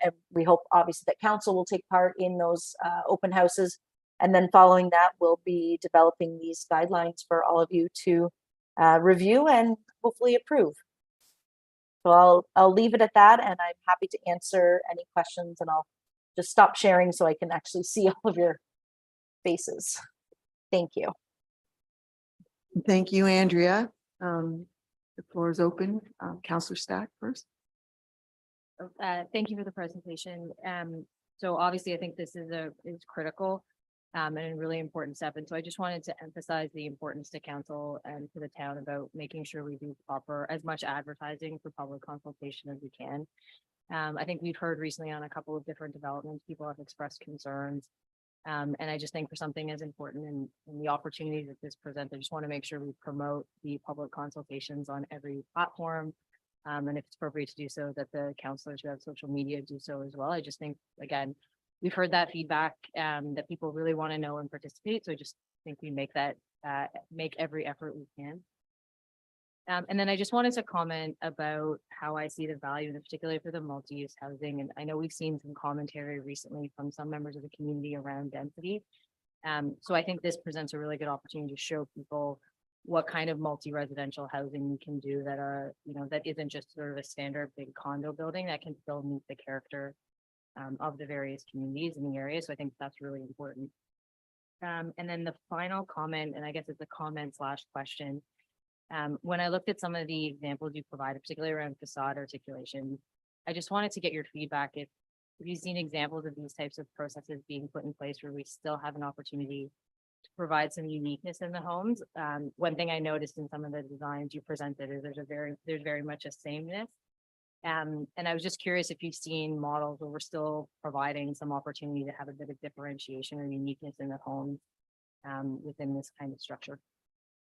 and we hope obviously that council will take part in those open houses. And then following that, we'll be developing these guidelines for all of you to review and hopefully approve. So I'll leave it at that, and I'm happy to answer any questions, and I'll just stop sharing so I can actually see all of your faces. Thank you. Thank you, Andrea. The floor is open. Councillor Stack first. Thank you for the presentation. So obviously I think this is critical and a really important step. And so I just wanted to emphasize the importance to council and to the town about making sure we do proper as much advertising for public consultation as we can. I think we've heard recently on a couple of different developments, people have expressed concerns. And I just think for something as important and the opportunities that this presents, I just want to make sure we promote the public consultations on every platform. And if it's appropriate to do so, that the councillors who have social media do so as well. I just think, again, we've heard that feedback that people really want to know and participate. So I just think we make that, make every effort we can. And then I just wanted to comment about how I see the value, and particularly for the multi-use housing. And I know we've seen some commentary recently from some members of the community around density. So I think this presents a really good opportunity to show people what kind of multi-residential housing you can do that are, you know, that isn't just sort of a standard big condo building that can still meet the character of the various communities in the area. So I think that's really important. And then the final comment, and I guess it's a comment / question. When I looked at some of the examples you provided, particularly around facade articulation, I just wanted to get your feedback if you've seen examples of these types of processes being put in place where we still have an opportunity to provide some uniqueness in the homes. One thing I noticed in some of the designs you presented is there's very much a sameness. And I was just curious if you've seen models where we're still providing some opportunity to have a bit of differentiation or uniqueness in the home within this kind of structure.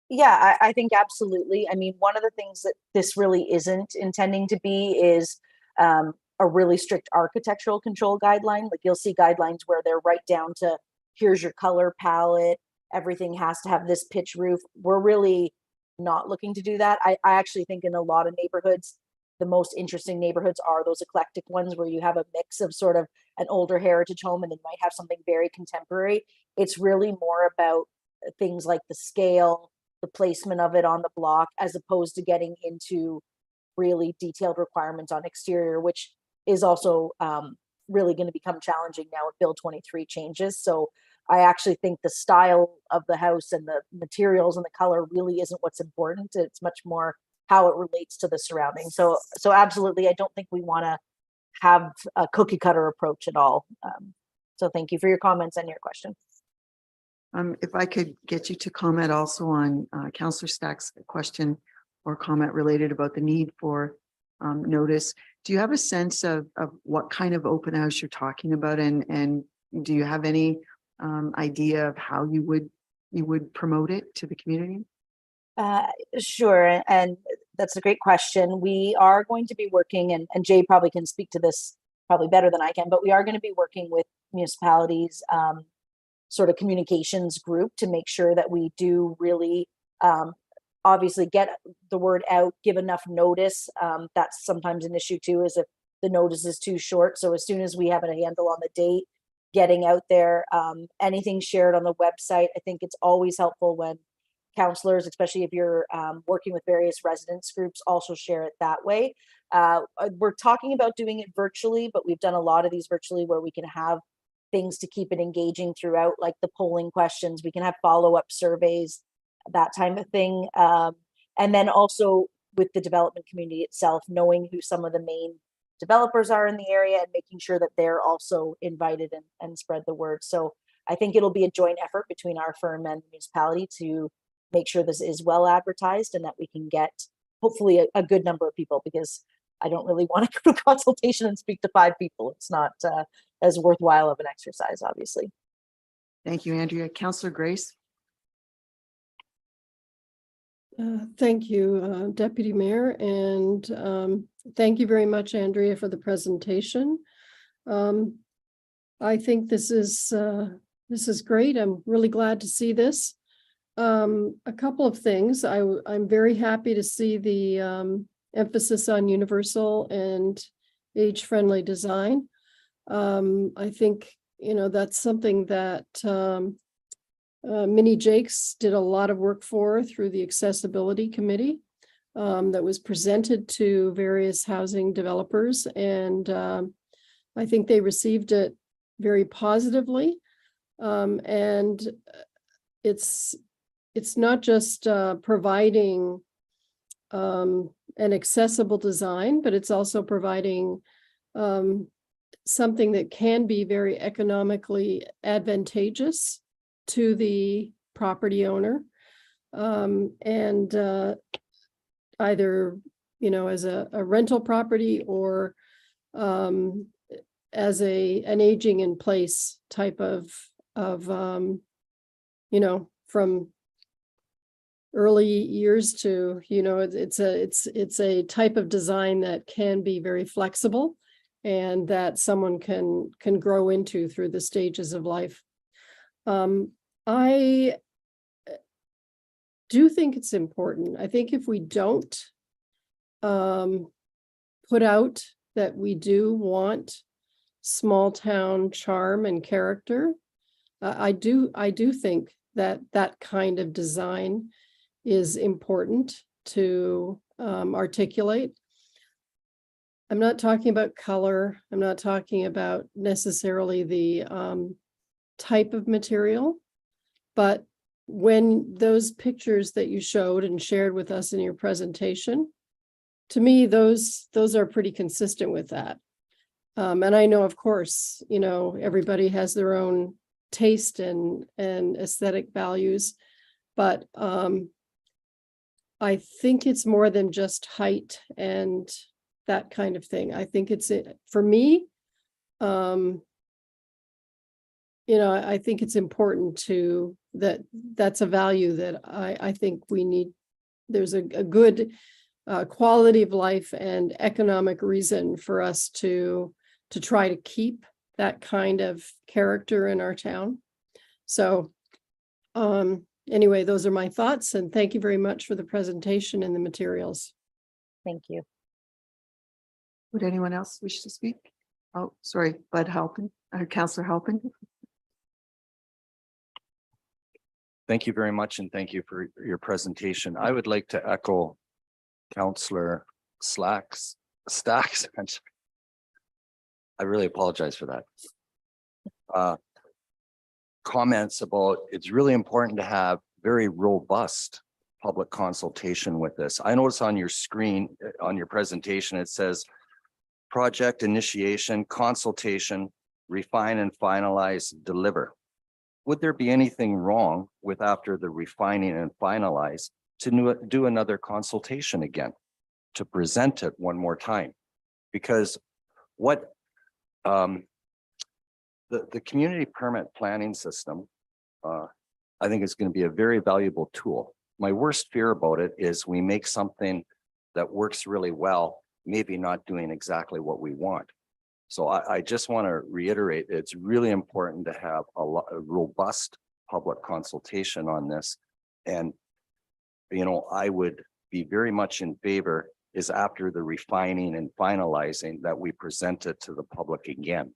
Yeah, I think absolutely. I mean, one of the things that this really isn't intending to be is a really strict architectural control guideline. Like you'll see guidelines where they're right down to here's your color palette, everything has to have this pitch roof. We're really not looking to do that. I actually think in a lot of neighborhoods, the most interesting neighborhoods are those eclectic ones where you have a mix of sort of an older heritage home and then you might have something very contemporary. It's really more about things like the scale, the placement of it on the block, as opposed to getting into really detailed requirements on exterior, which is also really going to become challenging now with Bill 23 changes. So I actually think the style of the house and the materials and the color really isn't what's important. It's much more how it relates to the surroundings. So absolutely, I don't think we want to have a cookie cutter approach at all. So thank you for your comments and your question. If I could get you to comment also on Councillor Stack's question or comment related about the need for notice. Do you have a sense of what kind of open house you're talking about, and do you have any idea of how you would promote it to the community? Sure, and that's a great question. We are going to be working, and Jay probably can speak to this probably better than I can, but we are going to be working with municipalities, sort of communications group to make sure that we do really obviously get the word out, give enough notice. That's sometimes an issue too, is if the notice is too short. So as soon as we have a handle on the date, getting out there, anything shared on the website. I think it's always helpful when counselors, especially if you're working with various residents groups, also share it that way. We're talking about doing it virtually, but we've done a lot of these virtually where we can have things to keep it engaging throughout, like the polling questions. We can have follow-up surveys, that type of thing. And then also with the development community itself, knowing who some of the main developers are in the area and making sure that they're also invited and spread the word. So I think it'll be a joint effort between our firm and the municipality to make sure this is well advertised and that we can get hopefully a good number of people, because I don't really want to go to consultation and speak to 5 people. It's not as worthwhile of an exercise, obviously. Thank you, Andrea. Councillor Grace. Thank you, Deputy Mayor, and thank you very much, Andrea, for the presentation. I think this is great. I'm really glad to see this. A couple of things. I'm very happy to see the emphasis on universal and age-friendly design. I think, that's something that Minnie Jakes did a lot of work for through the Accessibility Committee that was presented to various housing developers. And I think they received it very positively. And it's not just providing an accessible design, but it's also providing something that can be very economically advantageous to the property owner, and either as a rental property or as an aging in place type of from early years to it's a type of design that can be very flexible and that someone can grow into through the stages of life. I do think it's important. I think if we don't put out that we do want small town charm and character, I do think that kind of design is important to articulate. I'm not talking about color. I'm not talking about necessarily the type of material, but when those pictures that you showed and shared with us in your presentation, to me, those are pretty consistent with that. And I know, of course, everybody has their own taste and aesthetic values, but I think it's more than just height and that kind of thing. I think it's, for me, you know, I think it's important to, that's a value that I think we need. There's a good quality of life and economic reason for us to try to keep that kind of character in our town. So anyway, those are my thoughts, and thank you very much for the presentation and the materials. Thank you. Would anyone else wish to speak? Oh, sorry, Bud Halpin, Councillor Halpin. Thank you very much, and thank you for your presentation. I would like to echo Councillor Stacks. I'm sorry. I really apologize for that. Comments about it's really important to have very robust public consultation with this. I notice on your screen, on your presentation, it says project initiation, consultation, refine and finalize, deliver. Would there be anything wrong with, after the refining and finalize, to do another consultation again, to present it one more time? Because what the community permit planning system, I think is going to be a very valuable tool. My worst fear about it is we make something that works really well, maybe not doing exactly what we want. So I just want to reiterate, it's really important to have a robust public consultation on this. And, you know, I would be very much in favor is after the refining and finalizing that we present it to the public again.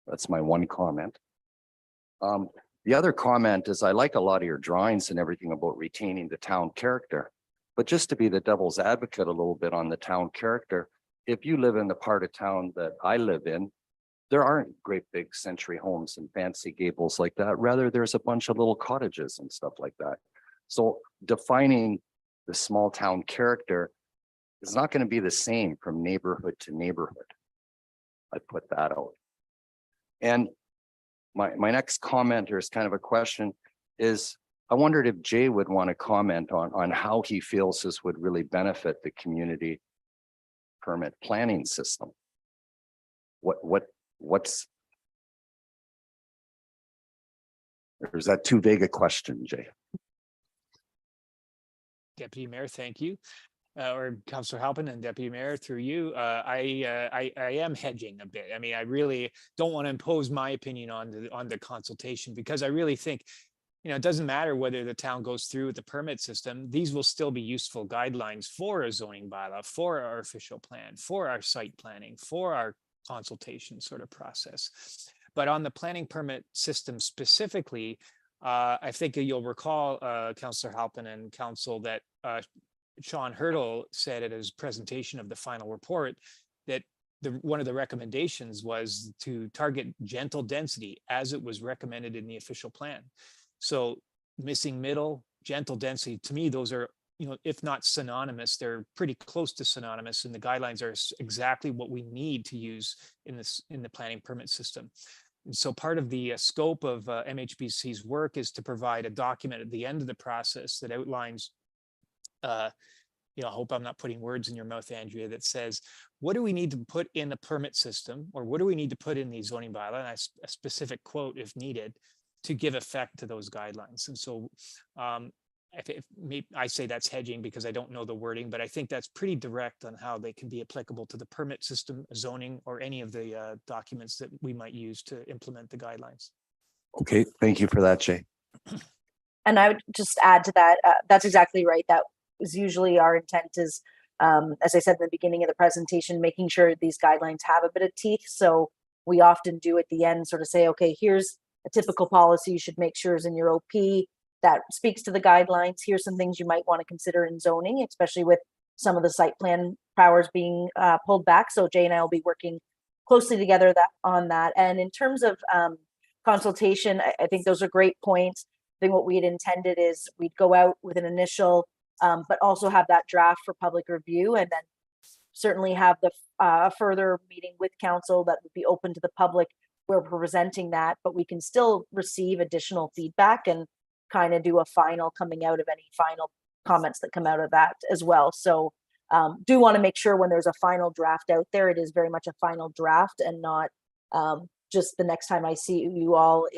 That's my one comment. The other comment is I like a lot of your drawings and everything about retaining the town character, but just to be the devil's advocate a little bit on the town character, if you live in the part of town that I live in, there aren't great big century homes and fancy gables like that. Rather, there's a bunch of little cottages and stuff like that. So defining the small town character is not going to be the same from neighborhood to neighborhood. I put that out. And my next comment, or is kind of a question, is I wondered if Jay would want to comment on how he feels this would really benefit the community permit planning system. What's, or is that too vague a question, Jay? Deputy Mayor, thank you. Or Councillor Halpin and Deputy Mayor, through you, I am hedging a bit. I mean, I really don't want to impose my opinion on the consultation, because I really think, you know, it doesn't matter whether the town goes through with the permit system. These will still be useful guidelines for a zoning bylaw, for our official plan, for our site planning, for our consultation sort of process. But on the planning permit system specifically, I think you'll recall, Councillor Halpin and Council, that Sean Hurdle said at his presentation of the final report that one of the recommendations was to target gentle density as it was recommended in the official plan. So missing middle, gentle density, to me, those are, you know, if not synonymous, they're pretty close to synonymous, and the guidelines are exactly what we need to use in the planning permit system. And so part of the scope of MHBC's work is to provide a document at the end of the process that outlines, you know, I hope I'm not putting words in your mouth, Andrea, that says, what do we need to put in the permit system, or what do we need to put in the zoning bylaw, and a specific quote if needed, to give effect to those guidelines. And so I say that's hedging because I don't know the wording, but I think that's pretty direct on how they can be applicable to the permit system, zoning, or any of the documents that we might use to implement the guidelines. Okay, thank you for that, Jay. And I would just add to that, that's exactly right. That is usually our intent is, as I said in the beginning of the presentation, making sure these guidelines have a bit of teeth. So we often do at the end sort of say, okay, here's a typical policy you should make sure is in your OP that speaks to the guidelines. Here's some things you might want to consider in zoning, especially with some of the site plan powers being pulled back. So Jay and I will be working closely together on that. And in terms of consultation, I think those are great points. I think what we had intended is we'd go out with an initial, but also have that draft for public review, and then certainly have the further meeting with council that would be open to the public where we're presenting that, but we can still receive additional feedback and kind of do a final coming out of any final comments that come out of that as well. So do want to make sure when there's a final draft out there, it is very much a final draft and not just the next time I see you all,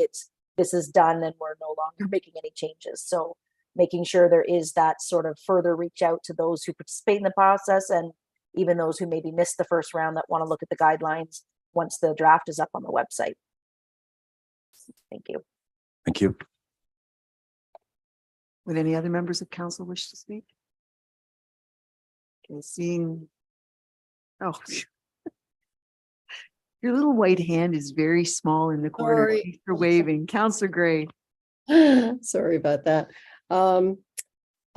this is done and we're no longer making any changes. So making sure there is that sort of further reach out to those who participate in the process and even those who maybe missed the first round that want to look at the guidelines once the draft is up on the website. Thank you. Thank you. Would any other members of council wish to speak? Okay, seeing. Oh. Your little white hand is very small in the corner. Sorry. Thanks for waving. Councillor Gray. Sorry about that.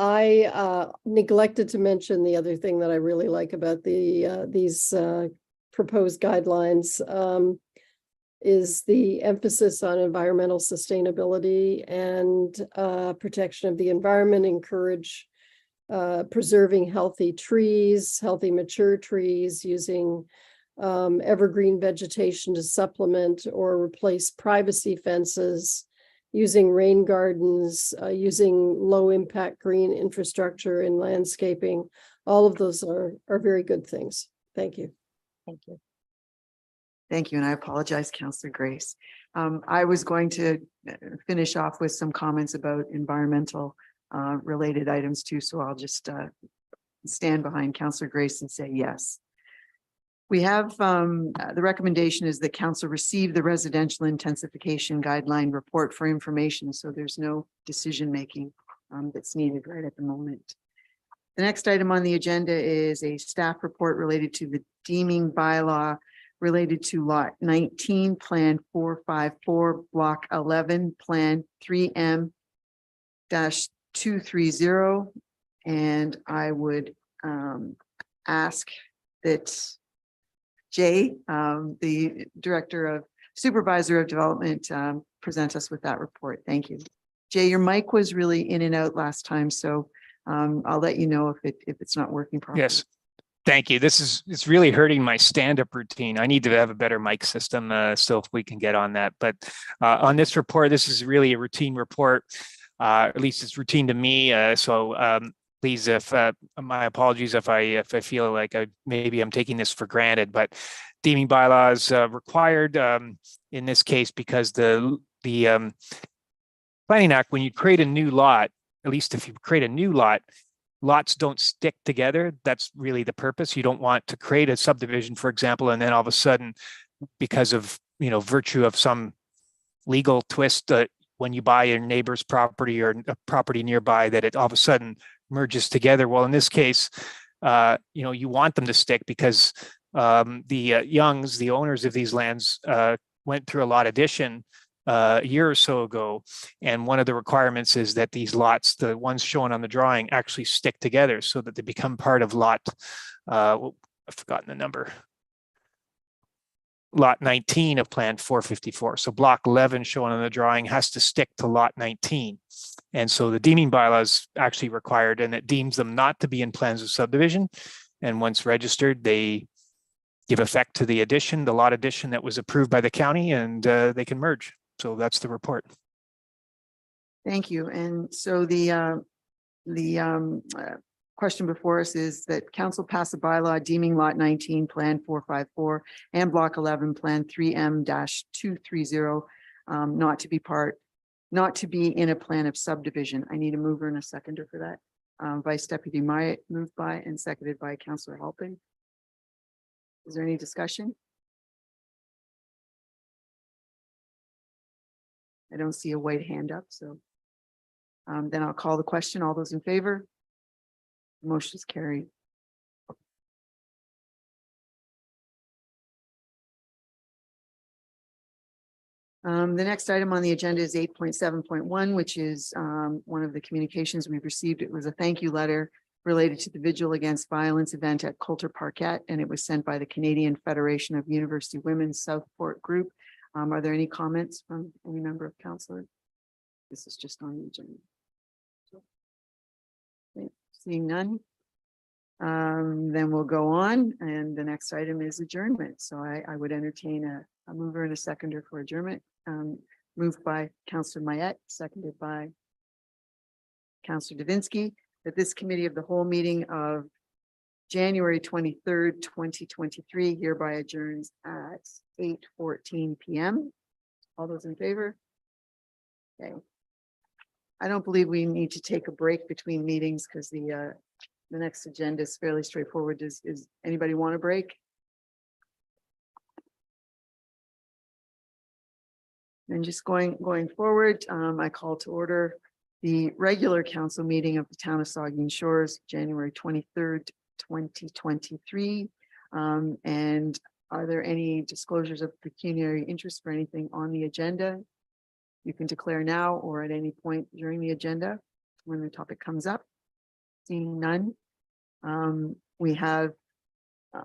I neglected to mention the other thing that I really like about these proposed guidelines is the emphasis on environmental sustainability and protection of the environment, encourage preserving healthy trees, healthy mature trees, using evergreen vegetation to supplement or replace privacy fences, using rain gardens, using low impact green infrastructure in landscaping. All of those are very good things. Thank you. Thank you. Thank you, and I apologize, Councillor Grace. I was going to finish off with some comments about environmental related items too, so I'll just stand behind Councillor Grace and say yes. We have the recommendation is that council receive the residential intensification guideline report for information, so there's no decision making that's needed right at the moment. The next item on the agenda is a staff report related to the deeming bylaw related to lot 19, plan 454, block 11, plan 3M-230. And I would ask that Jay, the Supervisor of Development, present us with that report. Thank you. Jay, your mic was really in and out last time, so I'll let you know if it's not working properly. Yes. Thank you. It's really hurting my stand-up routine. I need to have a better mic system, so if we can get on that. But on this report, this is really a routine report. At least it's routine to me. Please, if my apologies if I feel like maybe I'm taking this for granted, but deeming bylaws required in this case because the Planning Act, when you create a new lot, at least if you create a new lot, lots don't stick together. That's really the purpose. You don't want to create a subdivision, for example, and then all of a sudden, because of virtue of some legal twist, when you buy your neighbor's property or a property nearby, that it all of a sudden merges together. Well, in this case, you want them to stick because the Youngs, the owners of these lands, went through a lot addition a year or so ago, and one of the requirements is that these lots, the ones shown on the drawing, actually stick together so that they become part of lot. I've forgotten the number. Lot 19 of Plan 454. So block 11 shown on the drawing has to stick to lot 19. And so the deeming bylaw is actually required, and it deems them not to be in plans of subdivision. And once registered, they give effect to the addition, the lot addition that was approved by the county, and they can merge. So that's the report. Thank you. And so the question before us is that council pass a bylaw deeming lot 19, plan 454 and block 11, plan 3M-230 not to be in a plan of subdivision. I need a mover and a seconder for that. Vice Deputy Myatt moved by and seconded by Councillor Halpin. Is there any discussion? I don't see a white hand up, so then I'll call the question. All those in favor? Motion is carried. The next item on the agenda is 8.7.1, which is one of the communications we've received. It was a thank you letter related to the Vigil Against Violence event at Coulter Parkette, and it was sent by the Canadian Federation of University Women's Southport Group. Are there any comments from any member of council? This is just on the agenda. Okay, seeing none. Then we'll go on, and the next item is adjournment. So I would entertain a mover and a seconder for adjournment. Moved by Councillor Myatt, seconded by Councillor Davinsky, that this committee of the whole meeting of January 23rd, 2023, hereby adjourns at 8:14 PM. All those in favor? Okay. I don't believe we need to take a break between meetings because the next agenda is fairly straightforward. Is anybody want a break? And just going forward, I call to order the regular council meeting of the town of Saugeen Shores, January 23rd, 2023. And are there any disclosures of pecuniary interest for anything on the agenda? You can declare now or at any point during the agenda when the topic comes up. Seeing none. We have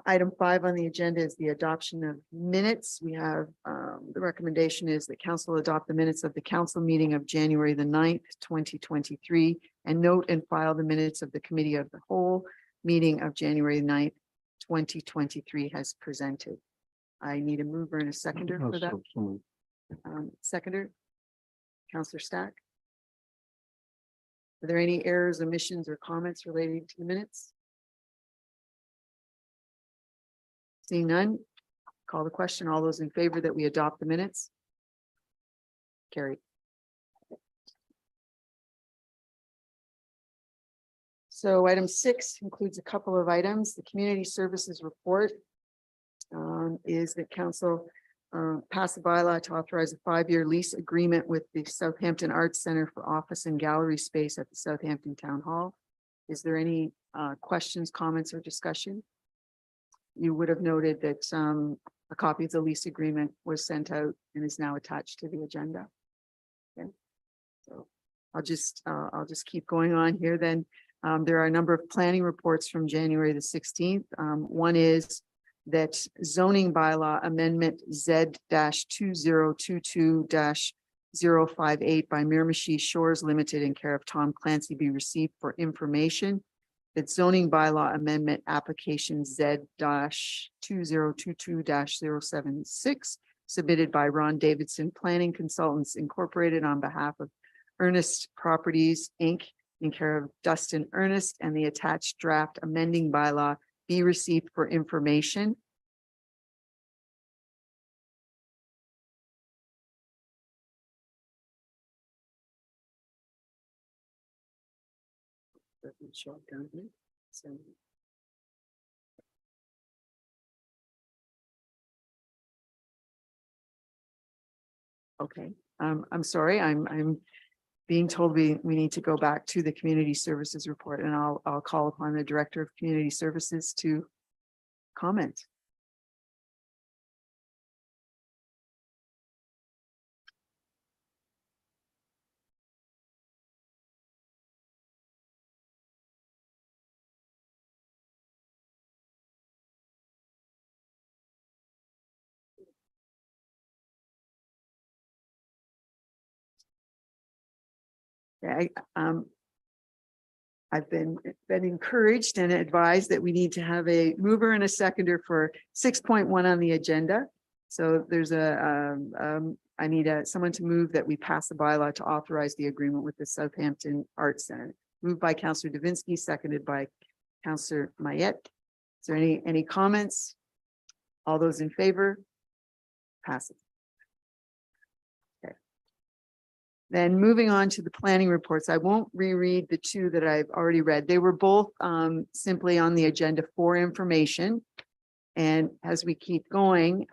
item 5 on the agenda is the adoption of minutes. We have the recommendation is that council adopt the minutes of the council meeting of January the 9th, 2023, and note and file the minutes of the committee of the whole meeting of January 9th, 2023 has presented. I need a mover and a seconder for that. Seconder, Councillor Stack. Are there any errors, omissions, or comments relating to the minutes? Seeing none, call the question. All those in favor that we adopt the minutes? Carried. So item 6 includes a couple of items. The community services report is that council pass a bylaw to authorize a 5-year lease agreement with the Southampton Arts Center for office and gallery space at the Southampton Town Hall. Is there any questions, comments, or discussion? You would have noted that a copy of the lease agreement was sent out and is now attached to the agenda. Okay. So I'll just keep going on here then. There are a number of planning reports from January the 16th. One is that zoning bylaw amendment Z-2022-058 by Miramichi Shores Limited in care of Tom Clancy be received for information. That zoning bylaw amendment application Z-2022-076 submitted by Ron Davidson Planning Consultants Incorporated on behalf of Ernest Properties, Inc. in care of Dustin Ernest, and the attached draft amending bylaw be received for information. Doesn't show up down here. So. Okay, I'm sorry, I'm being told we need to go back to the community services report, and I'll call upon the Director of Community Services to comment. I've been encouraged and advised that we need to have a mover and a seconder for 6.1 on the agenda. So there's I need someone to move that we pass a bylaw to authorize the agreement with the Southampton Arts Center. Moved by Councillor Davinsky, seconded by Councillor Mayette. Is there any comments? All those in favor? Pass it. Then moving on to the planning reports, I won't reread the two that I've already read. They were both simply on the agenda for information. And as we keep going,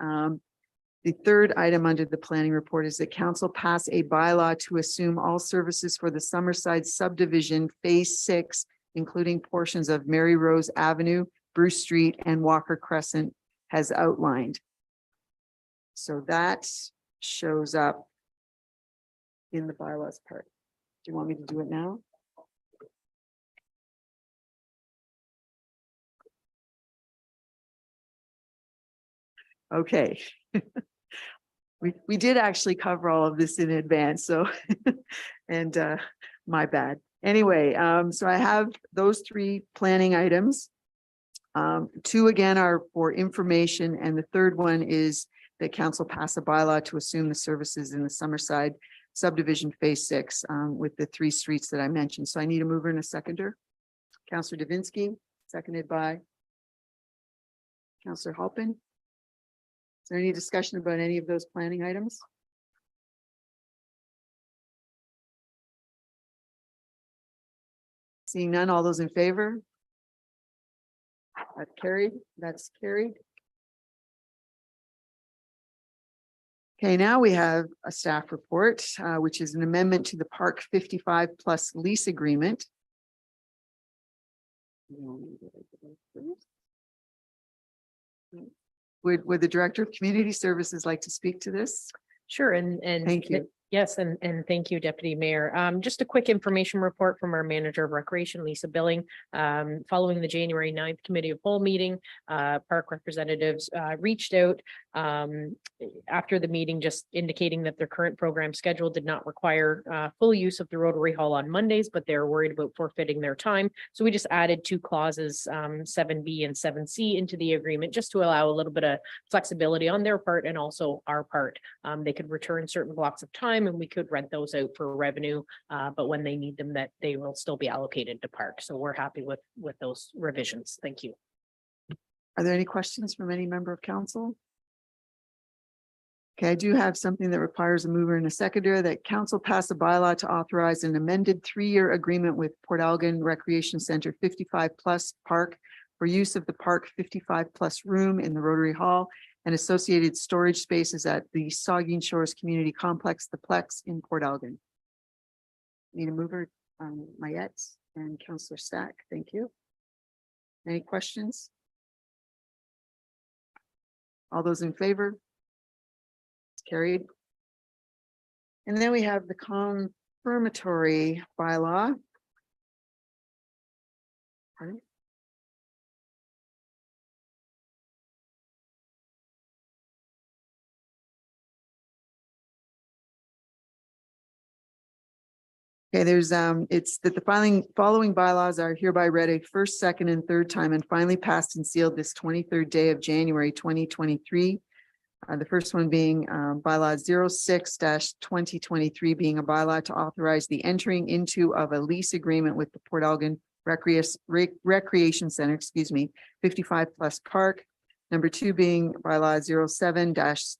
the third item under the planning report is that council pass a bylaw to assume all services for the Summerside subdivision phase 6, including portions of Mary Rose Avenue, Bruce Street, and Walker Crescent as outlined. So that shows up in the bylaws part. Do you want me to do it now? Okay. We did actually cover all of this in advance, so and my bad. Anyway, so I have those 3 planning items. 2 again are for information, and the third one is that council pass a bylaw to assume the services in the Summerside subdivision phase 6 with the 3 streets that I mentioned. So I need a mover and a seconder. Councillor Davinsky, seconded by Counselor Halpin. Is there any discussion about any of those planning items? Seeing none, all those in favor? That's carried. That's carried. Okay, now we have a staff report, which is an amendment to the Park 55+ lease agreement. Would the Director of Community Services like to speak to this? Sure, and Thank you. yes, and thank you, Deputy Mayor. Just a quick information report from our Manager of Recreation, Lisa Billing. Following the January 9th Committee of Whole meeting, park representatives reached out after the meeting, just indicating that their current program schedule did not require full use of the Rotary Hall on Mondays, but they're worried about forfeiting their time. So we just added 2 clauses, 7B and 7C, into the agreement, just to allow a little bit of flexibility on their part and also our part. They could return certain blocks of time and we could rent those out for revenue, but when they need them, that they will still be allocated to park. So we're happy with those revisions. Thank you. Are there any questions from any member of council? Okay, I do have something that requires a mover and a seconder, that council pass a bylaw to authorize an amended 3-year agreement with Port Algon Recreation Center 55+ Park for use of the Park 55+ room in the Rotary Hall and associated storage spaces at the Saugeen Shores Community Complex, the Plex in Port Algon. Need a mover, Mayette and Councillor Stack. Thank you. Any questions? All those in favor? It's carried. And then we have the confirmatory bylaw. Pardon? Okay, there's it's that the following bylaws are hereby read a first, second, and third time and finally passed and sealed this 23rd day of January 2023. The first one being bylaw 06-2023, being a bylaw to authorize the entering into of a lease agreement with the Port Algon Recreation Center, 55+ Park. Number 2 being bylaw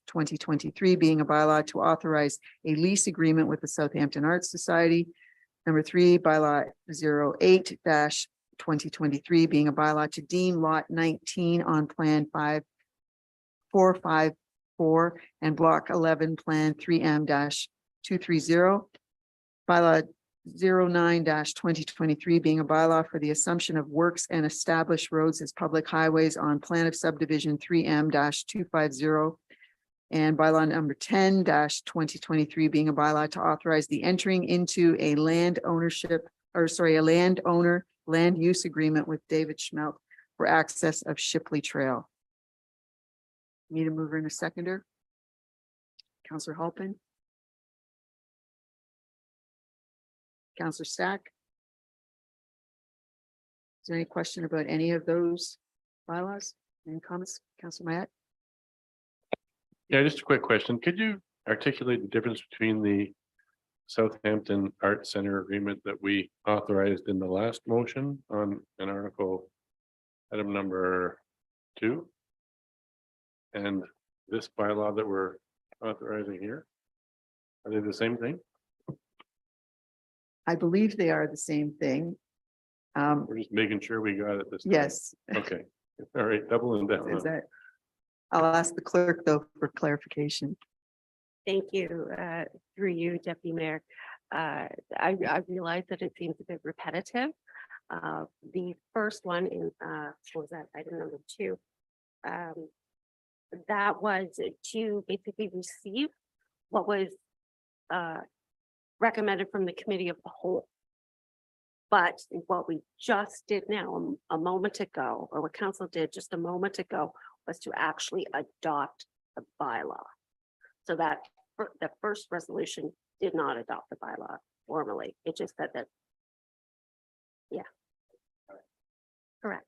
07-2023, being a bylaw to authorize a lease agreement with the Southampton Arts Society. Number 3, bylaw 08-2023, being a bylaw to deem lot 19 on plan 5454 and block 11 plan 3M-230. Bylaw 09-2023, being a bylaw for the assumption of works and established roads as public highways on plan of subdivision 3M-250. And bylaw number 10-2023, being a bylaw to authorize the entering into a land use agreement with David Schmelk for access of Shipley Trail. Need a mover and a seconder. Councillor Halpin. Councillor Stack. Is there any question about any of those bylaws? Any comments, Councillor Mayette? Yeah, just a quick question. Could you articulate the difference between the Southampton Arts Center agreement that we authorized in the last motion on an article item number 2 and this bylaw that we're authorizing here? Are they the same thing? I believe they are the same thing. We're just making sure we got it this time. Yes. Okay, all right, doubling down. Is that? I'll ask the clerk though for clarification. Thank you, through you, Deputy Mayor. I realize that it seems a bit repetitive. The first one in, what was that, item number 2? That was to basically receive what was recommended from the Committee of the Whole. But what we just did now, a moment ago, or what council did just a moment ago, was to actually adopt the bylaw. So that the first resolution did not adopt the bylaw formally. It just said that. Yeah. Correct.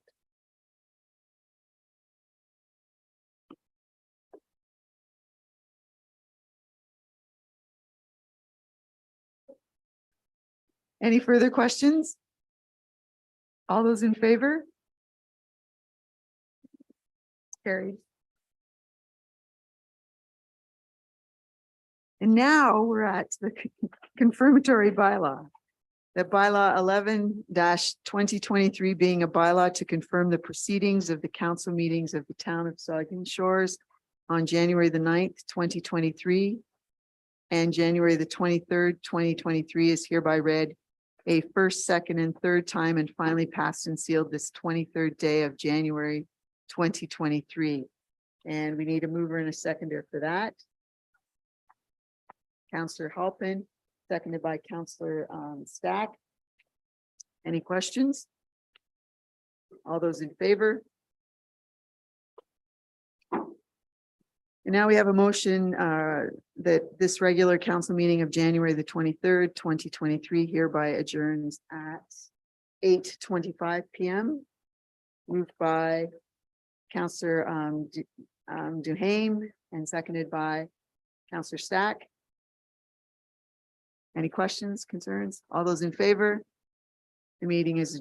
Any further questions? All those in favor? Carried. And now we're at the confirmatory bylaw. The bylaw 11-2023 being a bylaw to confirm the proceedings of the council meetings of the town of Saugeen Shores on January the 9th, 2023. And January the 23rd, 2023 is hereby read a first, second, and third time and finally passed and sealed this 23rd day of January 2023. And we need a mover and a seconder for that. Councillor Halpin, seconded by Councillor Stack. Any questions? All those in favor? And now we have a motion that this regular council meeting of January the 23rd, 2023 hereby adjourns at 8:25 p.m. Moved by Councillor Duhane and seconded by Councillor Stack. Any questions, concerns? All those in favor? The meeting is